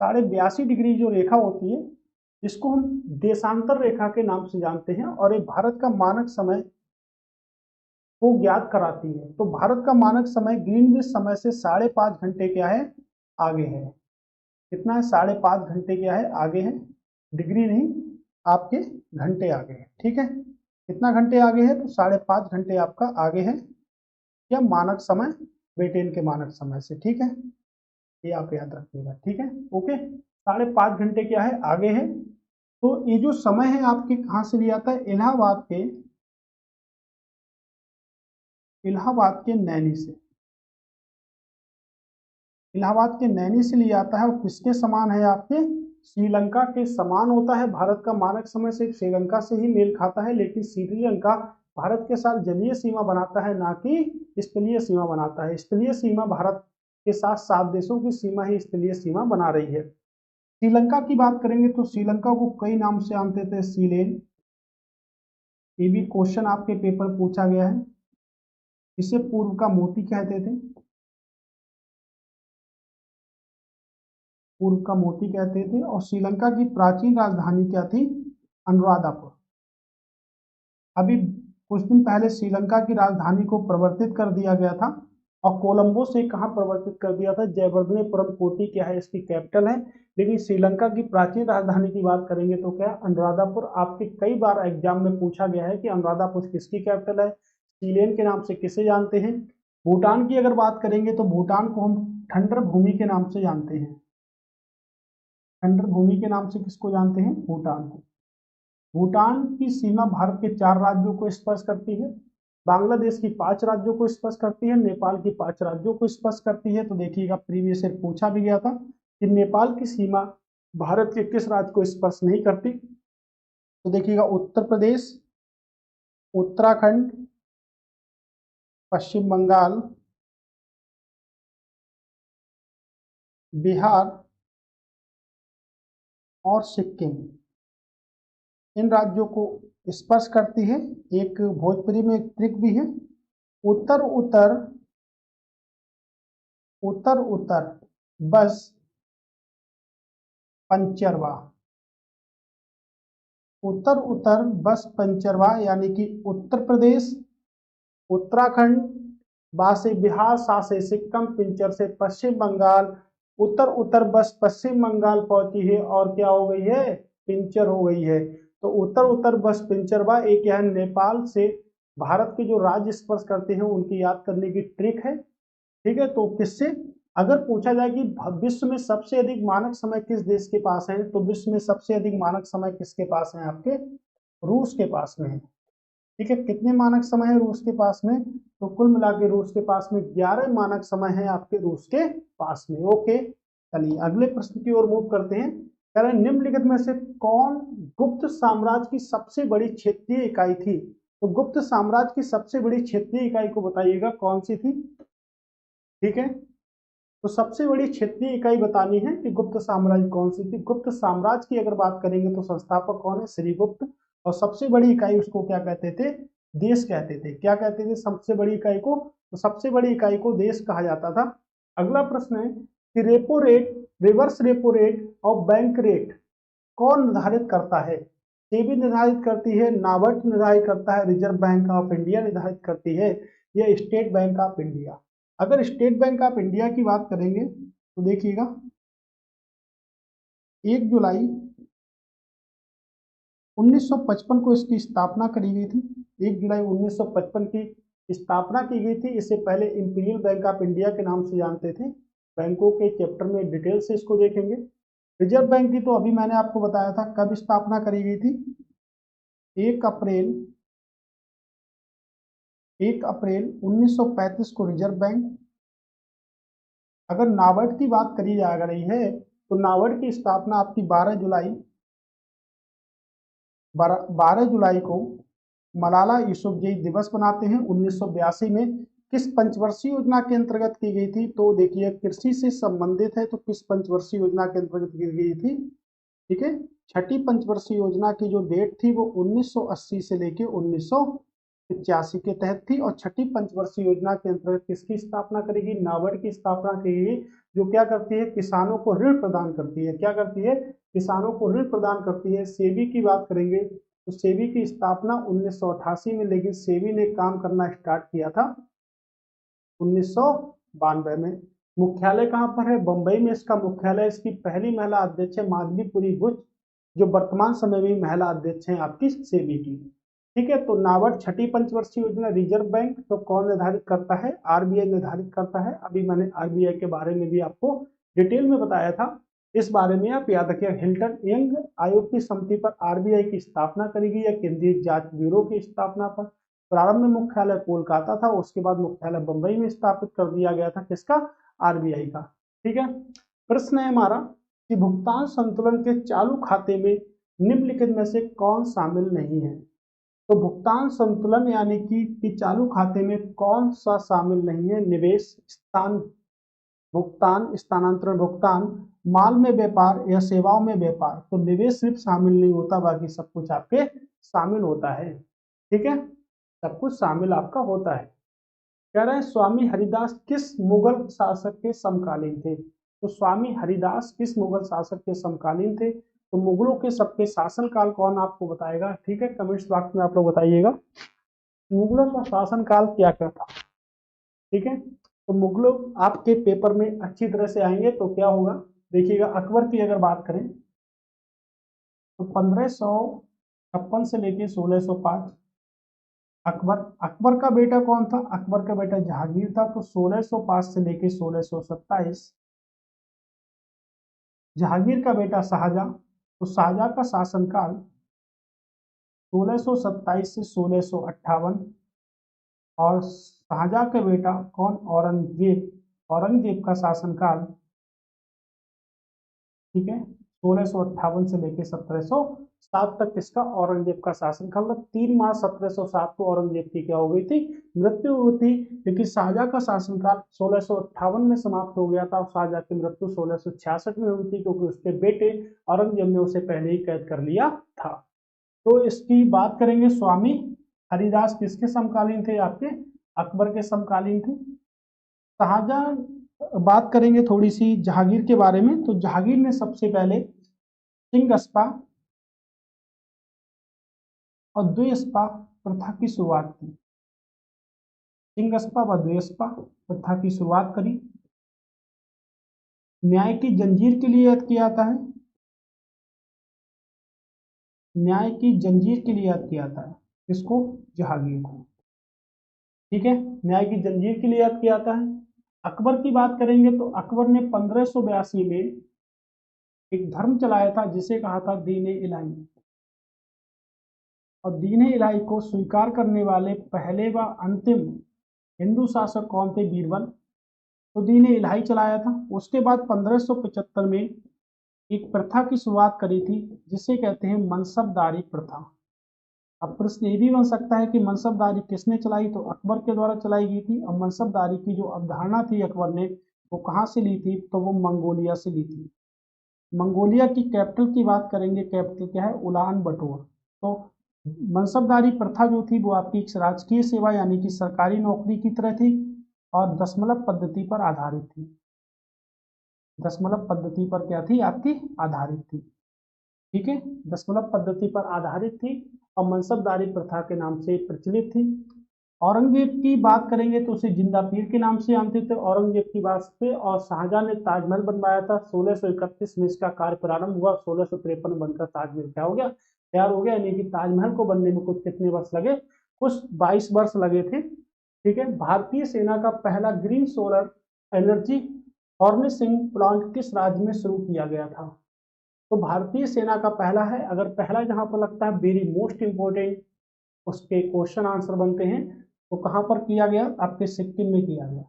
82.5 डिग्री जो रेखा होती है इसको हम देशांतर रेखा के नाम से जानते हैं और ये भारत का मानक समय को ज्ञात कराती है। तो भारत का मानक समय ग्रीनविच समय से 5.5 घंटे क्या है, आगे है। कितना है, 5.5 घंटे क्या है, आगे है। डिग्री नहीं, आपके घंटे आगे है। ठीक है, कितना घंटे आगे है, तो 5.5 घंटे आपका आगे है या मानक समय, ब्रिटेन के मानक समय से। ठीक है, ये आप याद रखिएगा। ठीक है, ओके, 5.5 घंटे क्या है, आगे है। तो ये जो समय है आपके कहाँ से लिया था, इलाहाबाद के नैनी से, इलाहाबाद के नैनी से लिया आता है। और किसके समान है, आपके श्रीलंका के समान होता है। भारत का मानक समय से श्रीलंका से ही मेल खाता है, लेकिन श्रीलंका भारत के साथ जलीय सीमा बनाता है, ना कि स्थलीय सीमा बनाता है। स्थलीय सीमा भारत के साथ 7 देशों की सीमा ही स्थलीय सीमा बना रही है। श्रीलंका की बात करेंगे तो श्रीलंका को कई नाम से जानते थे, सीलेन। ये भी क्वेश्चन आपके पेपर पूछा गया है। इसे पूर्व का मोती कहते थे, पूर्व का मोती कहते थे। और श्रीलंका की प्राचीन राजधानी क्या थी, अनुराधापुर। अभी कुछ दिन पहले श्रीलंका की राजधानी को परिवर्तित कर दिया गया था, और कोलंबो से कहाँ परिवर्तित कर दिया था, जयवर्धनेपुरम कोटी क्या है, इसकी कैपिटल है। लेकिन श्रीलंका की प्राचीन राजधानी की बात करेंगे तो क्या, अनुराधापुर। आपके कई बार एग्जाम में पूछा गया है कि अनुराधापुर किसकी कैपिटल है, सीलेन के नाम से किसे जानते हैं। भूटान की अगर बात करेंगे तो भूटान को हम ठंडर भूमि के नाम से जानते हैं। खंडर भूमि के नाम से किसको जानते हैं, भूटान को। भूटान की सीमा भारत के 4 राज्यों को स्पर्श करती है, बांग्लादेश की 5 राज्यों को स्पर्श करती है, नेपाल की 5 राज्यों को स्पर्श करती है। तो देखिएगा, प्रीवियस ईयर पूछा भी गया था कि नेपाल की सीमा भारत के किस राज्य को स्पर्श नहीं करती। तो देखिएगा, उत्तर प्रदेश, उत्तराखंड, पश्चिम बंगाल, बिहार और सिक्किम, इन राज्यों को स्पर्श करती है। एक भोजपुरी में एक ट्रिक भी है, उत्तर उत्तर, उत्तर उत्तर बस पंचरवा, उत्तर उत्तर बस पंचरवा, यानी कि उत्तर प्रदेश, उत्तराखंड, बा से बिहार, सा से सिक्किम, पिंचर से पश्चिम बंगाल, उत्तर उत्तर बस पश्चिम बंगाल पहुंची है और क्या हो गई है, पिंचर हो गई है। तो उत्तर उत्तर बस पिंचरवा एक यह नेपाल से भारत के जो राज्य स्पर्श करते हैं उनकी याद करने की ट्रिक है। ठीक है, तो किससे, अगर पूछा जाए कि विश्व में सबसे अधिक मानक समय किस देश के पास है, तो विश्व में सबसे अधिक मानक समय किसके पास है, आपके रूस के पास में है। ठीक है, कितने मानक समय है रूस के पास में, तो कुल मिला के रूस के पास में 11 मानक समय है आपके रूस के पास में। ओके, चलिए अगले प्रश्न की ओर मूव करते हैं। कह रहे हैं निम्नलिखित में से कौन गुप्त साम्राज्य की सबसे बड़ी क्षेत्रीय इकाई थी। तो गुप्त साम्राज्य की सबसे बड़ी क्षेत्रीय इकाई को बताइएगा कौन सी थी। ठीक है, तो सबसे बड़ी क्षेत्रीय इकाई बतानी है कि गुप्त साम्राज्य कौन सी थी। गुप्त साम्राज्य की अगर बात करेंगे तो संस्थापक कौन है, श्रीगुप्त। और सबसे बड़ी इकाई उसको क्या कहते थे, देश कहते थे। क्या कहते थे सबसे बड़ी इकाई को, तो सबसे बड़ी इकाई को देश कहा जाता था। अगला प्रश्न है कि repo rate, reverse repo rate और बैंक रेट कौन निर्धारित करता है। सेबी निर्धारित करती है, नाबार्ड निर्धारित करता है, रिजर्व बैंक ऑफ इंडिया निर्धारित करती है, या स्टेट बैंक ऑफ इंडिया। अगर स्टेट बैंक ऑफ इंडिया की बात करेंगे तो देखिएगा 1 जुलाई 1955 को इसकी स्थापना करी गई थी। 1 जुलाई 1955 की स्थापना की गई थी। इससे पहले इंपीरियल बैंक ऑफ इंडिया के नाम से जानते थे। बैंकों के चैप्टर में डिटेल से इसको देखेंगे। रिजर्व बैंक की तो अभी मैंने आपको बताया था कब स्थापना करी गई थी, 1 अप्रैल 1935 को रिजर्व बैंक। अगर नाबार्ड की बात करी जा रही है तो नाबार्ड की स्थापना आपकी 12 जुलाई को मलाला यूसुफजई दिवस बनाते हैं 1982 में। किस पंचवर्षीय योजना के अंतर्गत की गई थी, तो देखिए कृषि से संबंधित है तो किस पंचवर्षीय योजना के अंतर्गत की गई थी। ठीक है, छठी पंचवर्षीय योजना की जो डेट थी वो 1980 से लेके 1983 85 के तहत थी, और छठी पंचवर्षीय योजना के अंतर्गत किसकी स्थापना करेगी? नाबार्ड की स्थापना करेगी, जो क्या करती है? किसानों को ऋण प्रदान करती है। क्या करती है? किसानों को ऋण प्रदान करती है। सेबी की बात करेंगे तो सेबी की स्थापना 1988 में, लेकिन सेबी ने काम करना स्टार्ट किया था 1992 में। मुख्यालय कहाँ पर है? बंबई में इसका मुख्यालय। इसकी पहली महिला अध्यक्ष है माधवीपुरी बुच, जो वर्तमान समय में महिला अध्यक्ष हैं आपकी सेबी की। ठीक है, तो नाबार्ड छठी पंचवर्षीय योजना रिजर्व बैंक तो कौन निर्धारित करता है? आरबीआई निर्धारित करता है। अभी मैंने आरबीआई के बारे में भी आपको डिटेल में बताया था, इस बारे में आप याद रखिए। हिल्टन यंग आयोग की सम्मति पर आरबीआई की स्थापना करी गई है। केंद्रीय जांच ब्यूरो की स्थापना पर प्रारंभ में मुख्यालय कोलकाता था, उसके बाद मुख्यालय बंबई में स्थापित कर दिया गया था। किसका? आरबीआई का। ठीक है, प्रश्न है हमारा कि भुगतान संतुलन के चालू खाते में निम्नलिखित में से कौन शामिल नहीं है? तो भुगतान संतुलन यानी कि चालू खाते में कौन सा शामिल नहीं है? निवेश, स्थान भुगतान, स्थानांतरण भुगतान, माल में व्यापार या सेवाओं में व्यापार। तो निवेश सिर्फ शामिल नहीं होता, बाकी सब कुछ आपके शामिल होता है। ठीक है, सब कुछ शामिल आपका होता है। कह रहे हैं स्वामी हरिदास किस मुगल शासक के समकालीन थे? तो स्वामी हरिदास किस मुगल शासक के समकालीन थे? तो मुगलों के सबके शासन काल कौन आपको बताएगा? ठीक है, कमेंट्स बॉक्स में आप लोग बताइएगा मुगलों का शासन काल क्या क्या था। ठीक है, तो मुगलों आपके पेपर में अच्छी तरह से आएंगे तो क्या होगा देखिएगा। अकबर की अगर बात करें तो 1556 से लेके 1605 अकबर। अकबर का बेटा कौन था? अकबर का बेटा जहांगीर था। तो 1605 से लेके 1627 जहांगीर का बेटा शाहजहां। तो शाहजहां का शासनकाल 1627 से 1658, और शाहजहां का बेटा कौन? औरंगजेब। औरंगजेब का शासनकाल, ठीक है, 1658 से लेकर 1707 तक इसका औरंगजेब का शासनकाल था। 3 मार्च 1707 को औरंगजेब की क्या हो गई थी? मृत्यु हुई थी। लेकिन शाहजहां का शासनकाल 1658 में समाप्त हो गया था, और शाहजहां की मृत्यु 1666 में हुई थी, क्योंकि उसके बेटे औरंगजेब ने उसे पहले ही कैद कर लिया था। तो इसकी बात करेंगे, स्वामी हरिदास किसके समकालीन थे? आपके अकबर के समकालीन थे। शाहजहां बात करेंगे थोड़ी सी जहांगीर के बारे में। तो जहांगीर ने सबसे पहले सिंगस्पा और द्विस्पा प्रथा की शुरुआत की। सिंगस्पा व द्विस्पा प्रथा की शुरुआत करी। न्याय की जंजीर के लिए याद किया जाता है। न्याय की जंजीर के लिए याद किया जाता है किसको? जहांगीर को। ठीक है, न्याय की जंजीर के लिए याद किया जाता है। अकबर की बात करेंगे तो अकबर ने 1582 में एक धर्म चलाया था जिसे कहा था दीन इलाही, और दीन इलाही को स्वीकार करने वाले पहले व अंतिम हिंदू शासक कौन थे? बीरबल। तो दीन इलाही चलाया था। उसके बाद 1575 में एक प्रथा की शुरुआत करी थी जिसे कहते हैं मनसबदारी प्रथा। अब प्रश्न ये भी बन सकता है कि मनसबदारी किसने चलाई? तो अकबर के द्वारा चलाई गई थी। और मनसबदारी की जो अवधारणा थी अकबर ने, वो कहाँ से ली थी? तो वो मंगोलिया से ली थी। मंगोलिया की कैपिटल की बात करेंगे, कैपिटल क्या है? उलान बटोर। तो मनसबदारी प्रथा जो थी वो आपकी एक राजकीय सेवा यानी कि सरकारी नौकरी की तरह थी, और दशमलव पद्धति पर आधारित थी। दशमलव पद्धति पर क्या थी? आपकी आधारित थी। ठीक है, दशमलव पद्धति पर आधारित थी, और मनसबदारी प्रथा के नाम से प्रचलित थी। औरंगजेब की बात करेंगे तो उसे जिंदा पीर के नाम से जानते थे औरंगजेब की बात पे। और शाहजहां ने ताजमहल बनवाया था। 1631 में इसका कार्य प्रारंभ हुआ। 1653 बनकर ताजमहल क्या हो गया? तैयार हो गया। यानी कि ताजमहल को बनने में कुछ कितने वर्ष लगे? कुछ 22 वर्ष लगे थे। ठीक है, भारतीय सेना का पहला green solar energy harnessing plant किस राज्य में शुरू किया गया था? तो भारतीय सेना का पहला है। अगर पहला जहां पर लगता है वेरी मोस्ट इंपोर्टेंट, उसके क्वेश्चन आंसर बनते हैं, तो कहां पर किया गया? आपके सिक्किम में किया गया।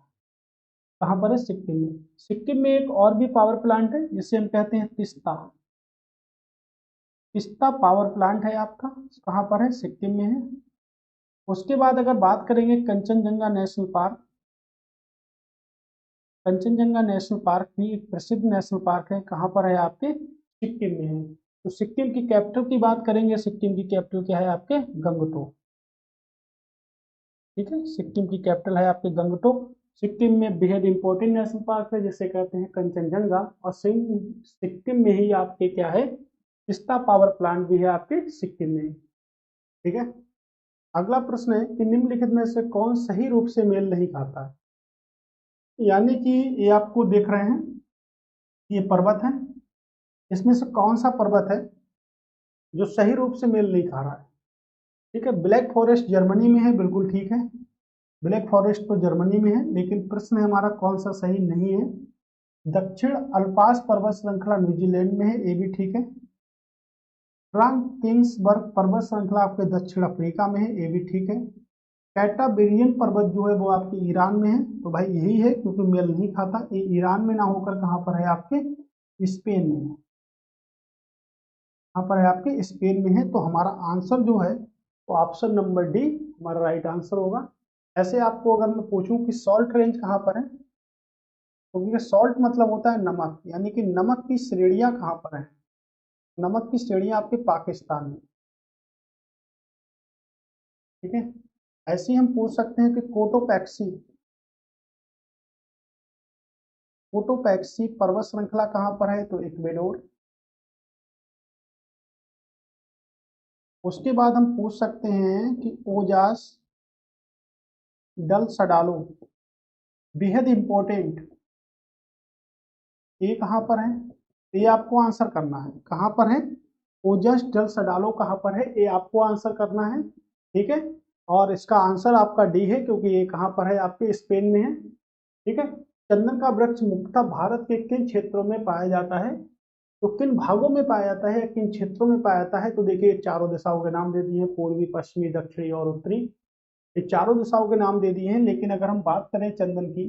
कहां पर है? सिक्किम में। सिक्किम में एक और भी पावर प्लांट है जिसे हम कहते हैं तिस्ता। तिस्ता पावर प्लांट है आपका, कहां पर है? सिक्किम में है। उसके बाद अगर बात करेंगे Kanchenjunga national park. Kanchenjunga national park भी एक प्रसिद्ध नेशनल पार्क है। कहां पर है? आपके सिक्किम में है। तो सिक्किम की कैपिटल की बात करेंगे, सिक्किम की कैपिटल क्या है? आपके गंगटोक। ठीक है, सिक्किम की कैपिटल है आपके गंगटोक। सिक्किम में बेहद इंपॉर्टेंट नेशनल पार्क है जिसे कहते हैं कंचनजंगा, और सिक्किम में ही आपके क्या है, तिस्ता पावर प्लांट भी है आपके सिक्किम में। ठीक है, अगला प्रश्न है कि निम्नलिखित में से कौन सही रूप से मेल नहीं खाता है। यानी कि ये आपको देख रहे हैं, ये पर्वत है, इसमें से कौन सा पर्वत है जो सही रूप से मेल नहीं खा रहा है। ठीक है, ब्लैक फॉरेस्ट जर्मनी में है, बिल्कुल ठीक है, ब्लैक फॉरेस्ट तो जर्मनी में है, लेकिन प्रश्न है हमारा कौन सा सही नहीं है। दक्षिण अल्पास पर्वत श्रृंखला न्यूजीलैंड में है, ये भी ठीक है। किंग्सबर्ग पर्वत श्रृंखला आपके दक्षिण अफ्रीका में है, ये भी ठीक है। कैटाबेरियन पर्वत जो है वो आपके ईरान में है, तो भाई यही है, क्योंकि मेल नहीं खाता, ये ईरान में ना होकर कहाँ पर है, आपके स्पेन में है, कहाँ पर है, आपके स्पेन में है। तो हमारा आंसर जो है वो ऑप्शन नंबर डी हमारा राइट आंसर होगा। ऐसे आपको अगर मैं पूछूं कि सॉल्ट रेंज कहाँ पर है, तो क्योंकि सॉल्ट मतलब होता है नमक, यानी कि नमक की श्रेणियां कहाँ पर है, नमक की श्रेणियां आपके पाकिस्तान में। ठीक है, ऐसे ही हम पूछ सकते हैं कि कोटोपैक्सी पर्वत श्रृंखला कहाँ पर है, तो इक्वेडोर। उसके बाद हम पूछ सकते हैं कि ओजास डल सडालो, बेहद इंपॉर्टेंट, ये कहाँ पर है, ये आपको आंसर करना है, कहाँ पर है, ओजस डल सडालो कहाँ पर है, ये आपको आंसर करना है। ठीक है, और इसका आंसर आपका डी है, क्योंकि ये कहाँ पर है, आपके स्पेन में है। ठीक है, चंदन का वृक्ष मुख्यतः भारत के किन क्षेत्रों में पाया जाता है, तो किन भागों में पाया जाता है, किन क्षेत्रों में पाया जाता है, तो देखिए चारों दिशाओं के नाम दे दिए हैं, पूर्वी पश्चिमी दक्षिणी और उत्तरी, ये चारों दिशाओं के नाम दे दिए हैं। लेकिन अगर हम बात करें चंदन की,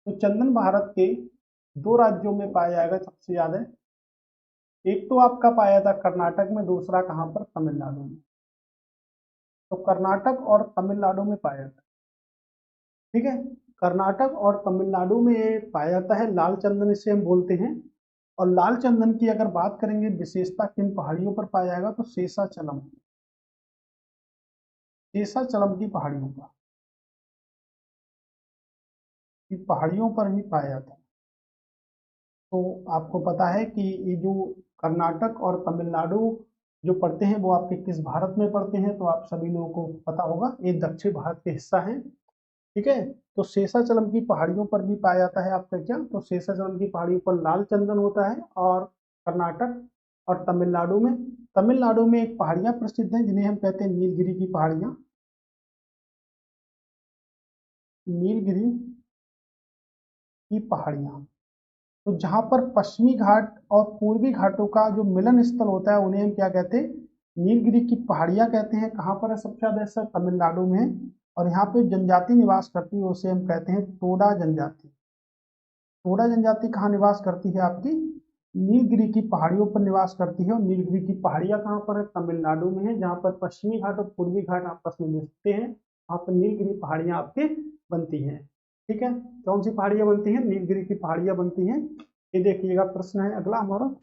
तो चंदन भारत के दो राज्यों में पाया जाएगा सबसे ज्यादा। एक तो आपका पाया था कर्नाटक में, दूसरा कहाँ पर, तमिलनाडु में। तो कर्नाटक और तमिलनाडु में पाया जाता है। ठीक है, कर्नाटक और तमिलनाडु में ये पाया जाता है, लाल चंदन इसे हम बोलते हैं। और लाल चंदन की अगर बात करेंगे विशेषता किन पहाड़ियों पर पाया जाएगा, तो शेषाचलम, शेषाचलम की पहाड़ियों पर, की पहाड़ियों पर भी पाया जाता है। तो आपको पता है कि ये जो कर्नाटक और तमिलनाडु जो पड़ते हैं वो आपके किस भारत में पड़ते हैं, तो आप सभी लोगों को पता होगा, ये दक्षिण भारत के हिस्सा है। ठीक है, तो शेषाचलम की पहाड़ियों पर भी पाया जाता है आपका क्या, तो शेषाचलम की पहाड़ियों पर लाल चंदन होता है। और कर्नाटक और तमिलनाडु में एक पहाड़ियां प्रसिद्ध हैं जिन्हें हम कहते हैं नीलगिरी की पहाड़ियां, नीलगिरी की पहाड़ियां। तो जहां पर पश्चिमी घाट और पूर्वी घाटों का जो मिलन स्थल होता है उन्हें हम क्या कहते हैं, नीलगिरी की पहाड़ियां कहते हैं। कहाँ पर है सबसे ज्यादा, सर तमिलनाडु में है। और यहाँ पे जनजाति निवास करती है, उसे हम कहते हैं टोडा जनजाति। टोडा जनजाति कहाँ निवास करती है, आपकी नीलगिरी की पहाड़ियों पर निवास करती है। और नीलगिरी की पहाड़ियां कहाँ पर है, तमिलनाडु में है, जहाँ पर पश्चिमी घाट और पूर्वी घाट आपस में मिलते हैं, वहाँ पर नीलगिरी पहाड़ियां आपके बनती हैं। ठीक है, कौन सी पहाड़ियां बनती हैं, नीलगिरी की पहाड़ियां बनती हैं। ये देखिएगा प्रश्न है अगला हमारा।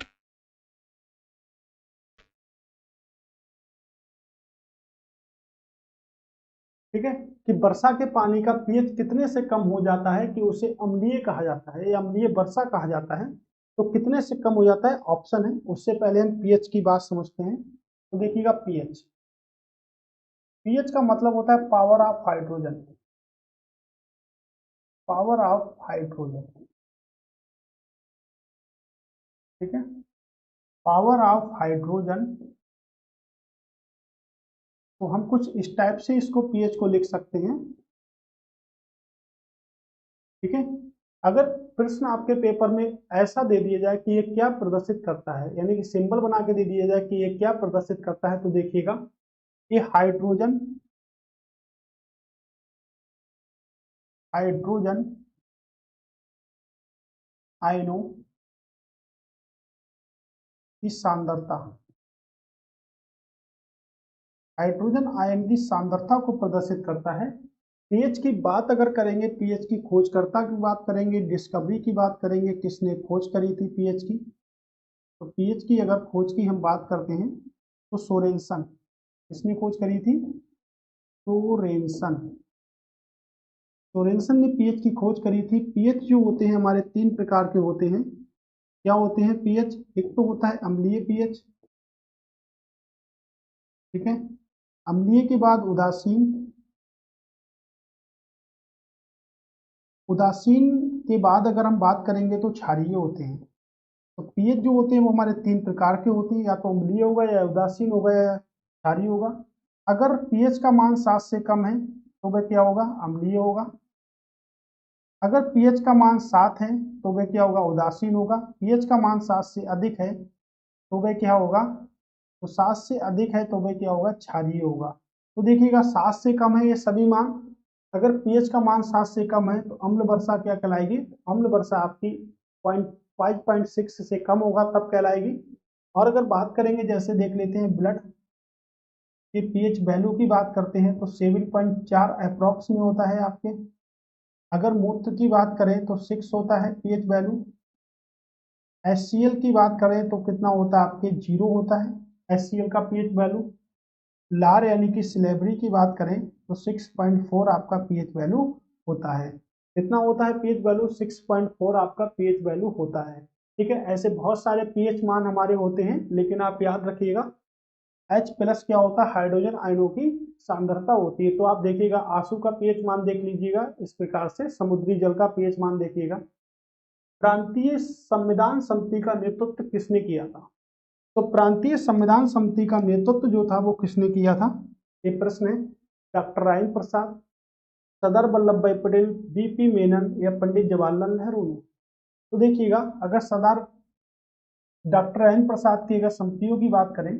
ठीक है, कि वर्षा के पानी का पीएच कितने से कम हो जाता है कि उसे अम्लीय कहा जाता है, या अम्लीय वर्षा कहा जाता है, तो कितने से कम हो जाता है, ऑप्शन है। उससे पहले हम पीएच की बात समझते हैं। तो देखिएगा पीएच, पीएच का मतलब होता है power of hydrogen, power of hydrogen. ठीक है, पावर ऑफ हाइड्रोजन। तो हम कुछ इस टाइप से इसको पीएच को लिख सकते हैं। ठीक है, अगर प्रश्न आपके पेपर में ऐसा दे दिया जाए कि ये क्या प्रदर्शित करता है, यानी कि सिंबल बना के दे दिया जाए कि ये क्या प्रदर्शित करता है, तो देखिएगा ये हाइड्रोजन, हाइड्रोजन आयनों की सांद्रता, हाइड्रोजन आयन की सांद्रता को प्रदर्शित करता है। पीएच की बात अगर करेंगे, पीएच की खोजकर्ता की बात करेंगे, डिस्कवरी की बात करेंगे, किसने खोज करी थी पीएच की, तो पीएच की अगर खोज की हम बात करते हैं तो सोरेनसन, किसने खोज करी थी, सोरेनसन। सोरेनसन ने पीएच की खोज करी थी। पीएच जो होते हैं हमारे 3 प्रकार के होते हैं। क्या होते हैं पीएच? एक तो होता है अम्लीय पीएच, ठीक है। अम्लीय के बाद उदासीन, उदासीन के बाद अगर हम बात करेंगे तो क्षारीय होते हैं। तो पीएच जो होते हैं वो हमारे 3 प्रकार के होते हैं, या तो अम्लीय होगा, या उदासीन होगा, या क्षारीय होगा। अगर पीएच का मान 7 से कम है तो वह क्या होगा? अम्लीय होगा। अगर पीएच का मान 7 है तो वह क्या होगा? उदासीन होगा। पीएच का मान 7 से अधिक है तो वह क्या होगा? तो 7 से अधिक है तो वह क्या होगा? क्षारीय होगा। तो देखिएगा 7 से कम है ये सभी मान। अगर पीएच का मान 7 से कम है तो अम्ल वर्षा क्या कहलाएगी? अम्ल वर्षा आपकी 5.6 से कम होगा तब कहलाएगी। और अगर बात करेंगे, जैसे देख लेते हैं ब्लड के पीएच वैल्यू की बात करते हैं तो 7.4 अप्रॉक्स में होता है आपके। अगर मूत्र की बात करें तो 6 होता है पीएच वैल्यू। HCl की बात करें तो कितना होता है आपके? 0 होता है HCl का पीएच वैल्यू। लार यानी कि सिलेबरी की बात करें तो 6.4 आपका पीएच वैल्यू होता है। कितना होता है पीएच वैल्यू? 6.4 आपका पीएच वैल्यू होता है, ठीक है। ऐसे बहुत सारे पीएच मान हमारे होते हैं, लेकिन आप याद रखिएगा H प्लस क्या होता है? हाइड्रोजन आयनों की सांद्रता होती है। तो आप देखिएगा आंसू का पीएच मान देख लीजिएगा इस प्रकार से, समुद्री जल का पीएच मान देखिएगा। प्रांतीय संविधान समिति का नेतृत्व किसने किया था? तो प्रांतीय संविधान समिति का नेतृत्व जो था वो किसने किया था? ये प्रश्न है। डॉक्टर राजेंद्र प्रसाद, सरदार वल्लभ भाई पटेल, बीपी मेनन, या पंडित जवाहरलाल नेहरू ने? तो देखिएगा अगर सरदार डॉक्टर राजेंद्र प्रसाद की अगर समितियों की बात करें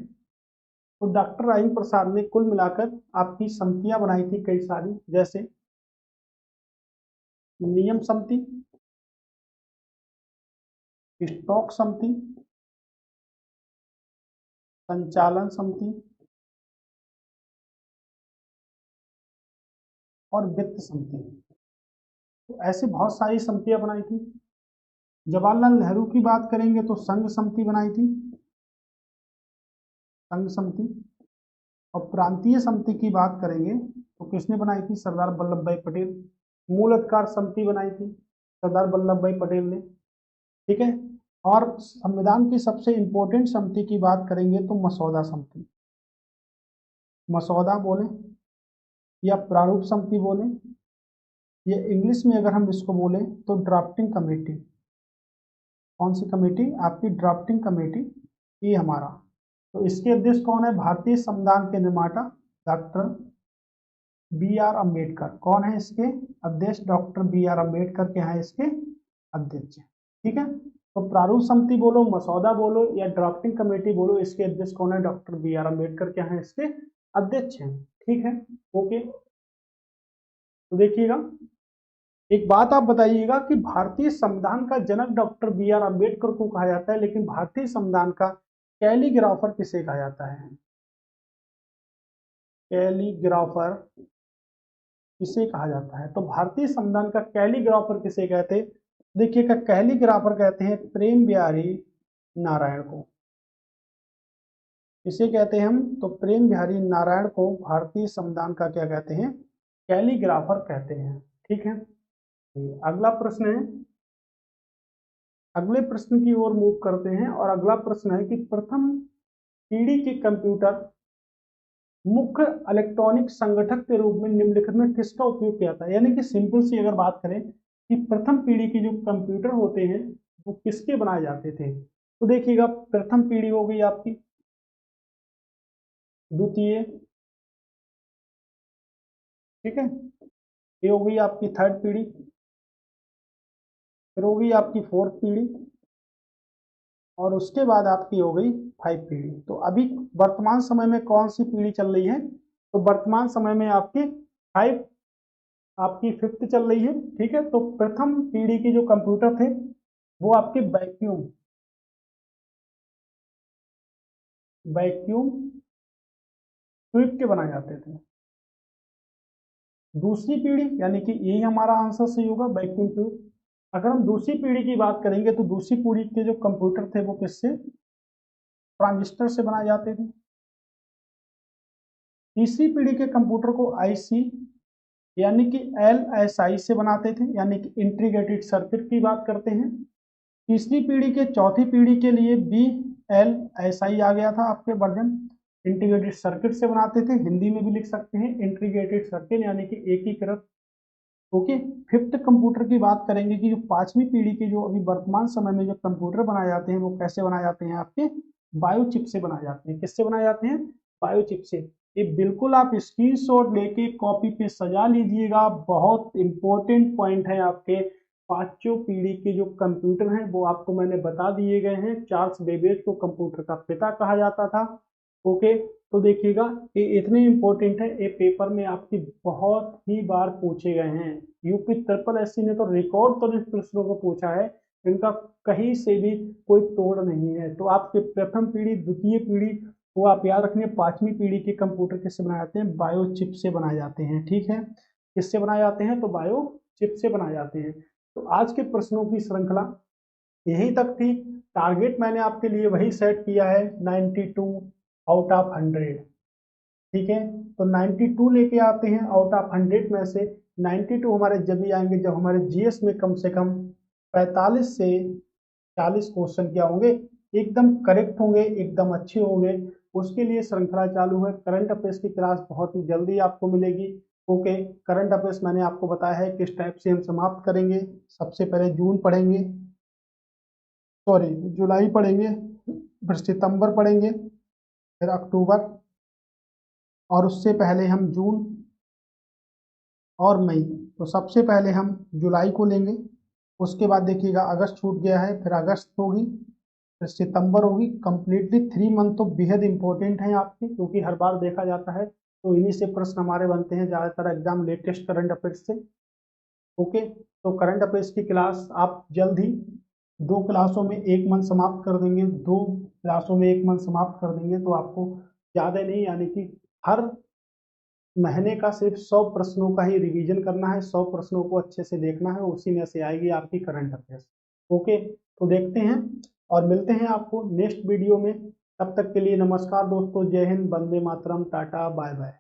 तो डॉक्टर राजेंद्र प्रसाद ने कुल मिलाकर आपकी समितियां बनाई थी कई सारी, जैसे नियम समिति, स्टॉक समिति, संचालन समिति और वित्त समिति। तो ऐसे बहुत सारी समितियां बनाई थी। जवाहरलाल नेहरू की बात करेंगे तो संघ समिति बनाई थी, संघ समिति। और प्रांतीय समिति की बात करेंगे तो किसने बनाई थी? सरदार वल्लभ भाई पटेल। मूल अधिकार समिति बनाई थी सरदार वल्लभ भाई पटेल ने, ठीक है। और संविधान की सबसे इंपॉर्टेंट समिति की बात करेंगे तो मसौदा समिति, मसौदा बोले या प्रारूप समिति बोले, या इंग्लिश में अगर हम इसको बोले तो ड्राफ्टिंग कमेटी। कौन सी कमेटी? आपकी ड्राफ्टिंग कमेटी, ये हमारा। तो इसके अध्यक्ष कौन है? भारतीय संविधान के निर्माता डॉक्टर B.R. अम्बेडकर। कौन है इसके अध्यक्ष? Doctor B.R. अम्बेडकर के हैं इसके अध्यक्ष, ठीक है। तो प्रारूप समिति बोलो, मसौदा बोलो या ड्राफ्टिंग कमेटी बोलो, इसके अध्यक्ष कौन है? Doctor B.R. अम्बेडकर के हैं इसके अध्यक्ष हैं, ठीक है। ओके, तो देखिएगा एक बात आप बताइएगा कि भारतीय संविधान का जनक डॉक्टर B.R. अम्बेडकर को कहा जाता है, लेकिन भारतीय संविधान का कैलीग्राफर किसे कहा जाता है? कैलीग्राफर किसे कहा जाता है? तो भारतीय संविधान का कैलीग्राफर किसे कहते हैं? देखिएगा कैलीग्राफर कहते हैं प्रेम बिहारी नारायण को। किसे कहते हैं हम? तो प्रेम बिहारी नारायण को भारतीय संविधान का क्या कहते हैं? कैलीग्राफर कहते हैं, ठीक है। अगला प्रश्न है, अगले प्रश्न की ओर मूव करते हैं। और अगला प्रश्न है कि प्रथम पीढ़ी के कंप्यूटर मुख्य इलेक्ट्रॉनिक संगठक के रूप में निम्नलिखित में किसका उपयोग किया था? यानी कि सिंपल सी अगर बात करें कि प्रथम पीढ़ी के जो कंप्यूटर होते हैं वो किसके बनाए जाते थे? तो देखिएगा प्रथम पीढ़ी हो गई आपकी, द्वितीय, ठीक है, ये हो गई आपकी थर्ड पीढ़ी, फिर हो गई आपकी फोर्थ पीढ़ी, और उसके बाद आपकी हो गई 5 पीढ़ी। तो अभी वर्तमान समय में कौन सी पीढ़ी चल रही है? तो वर्तमान समय में आपकी 5, आपकी 5th चल रही है, ठीक है। तो प्रथम पीढ़ी के जो कंप्यूटर थे वो आपके वैक्यूम वैक्यूम ट्यूब के बनाए जाते थे। दूसरी पीढ़ी यानी कि यही हमारा आंसर सही होगा, वैक्यूम ट्यूब। अगर हम दूसरी पीढ़ी की बात करेंगे तो दूसरी पीढ़ी के जो कंप्यूटर थे वो किससे? ट्रांजिस्टर से बनाए जाते थे। तीसरी पीढ़ी के कंप्यूटर को IC यानी कि LSI से बनाते थे, यानी कि इंटीग्रेटेड सर्किट की बात करते हैं। तीसरी पीढ़ी के चौथी पीढ़ी के लिए VLSI आ गया था आपके वर्जन, इंटीग्रेटेड सर्किट से बनाते थे, हिंदी में भी लिख सकते हैं इंटीग्रेटेड सर्किट यानी कि एकीकृत। ओके, फिफ्थ कंप्यूटर की बात करेंगे कि जो पांचवी पीढ़ी के जो अभी वर्तमान समय में जो कंप्यूटर बनाए जाते हैं वो कैसे बनाए जाते हैं, आपके बायोचिप से बनाए जाते हैं। किससे बनाए जाते हैं? बायोचिप से। ये बिल्कुल आप स्क्रीनशॉट लेके कॉपी पे सजा लीजिएगा, बहुत इंपॉर्टेंट पॉइंट है। आपके पांचों पीढ़ी के जो कंप्यूटर हैं वो आपको मैंने बता दिए गए हैं। चार्ल्स बेबेज को कंप्यूटर का पिता कहा जाता था। ओके, तो देखिएगा ये इतने इंपॉर्टेंट है, ये पेपर में आपकी बहुत ही बार पूछे गए हैं। UPSSC ने तो रिकॉर्ड तो इन प्रश्नों को पूछा है, इनका कहीं से भी कोई तोड़ नहीं है। तो आपके प्रथम पीढ़ी, द्वितीय पीढ़ी, वो आप याद रखिए। पांचवी पीढ़ी के कंप्यूटर किससे बनाए जाते हैं? बायोचिप से बनाए जाते हैं। ठीक है, किससे बनाए जाते हैं? तो बायोचिप से बनाए जाते हैं। तो आज के प्रश्नों की श्रृंखला यही तक थी। टारगेट मैंने आपके लिए वही सेट किया है, 92 आउट ऑफ 100। ठीक है, तो 92 लेके आते हैं आउट ऑफ 100 में से। 92 हमारे जब भी आएंगे जब हमारे GS में कम से कम 45 से 40 क्वेश्चन क्या होंगे, एकदम करेक्ट होंगे, एकदम अच्छे होंगे। उसके लिए श्रृंखला चालू है। करंट अफेयर्स की क्लास बहुत ही जल्दी आपको मिलेगी। ओके, करंट अफेयर्स मैंने आपको बताया है किस टाइप से हम समाप्त करेंगे। सबसे पहले जून पढ़ेंगे, सॉरी जुलाई पढ़ेंगे, फिर सितंबर पढ़ेंगे, फिर अक्टूबर, और उससे पहले हम जून और मई। तो सबसे पहले हम जुलाई को लेंगे, उसके बाद देखिएगा अगस्त छूट गया है, फिर अगस्त होगी, फिर सितंबर होगी। कंप्लीटली 3 मंथ तो बेहद इंपॉर्टेंट हैं आपके, क्योंकि हर बार देखा जाता है तो इन्हीं से प्रश्न हमारे बनते हैं ज़्यादातर एग्जाम, लेटेस्ट करंट अफेयर्स से। ओके, तो करंट अफेयर्स की क्लास आप जल्द ही 2 क्लासों में 1 मंथ समाप्त कर देंगे, 2 क्लासों में 1 मंथ समाप्त कर देंगे, तो आपको ज़्यादा नहीं, यानी कि हर महीने का सिर्फ 100 प्रश्नों का ही रिवीजन करना है, 100 प्रश्नों को अच्छे से देखना है, उसी में से आएगी आपकी करंट अफेयर्स। ओके, तो देखते हैं और मिलते हैं आपको नेक्स्ट वीडियो में। तब तक के लिए नमस्कार दोस्तों, जय हिंद, वंदे मातरम, टाटा, बाय बाय।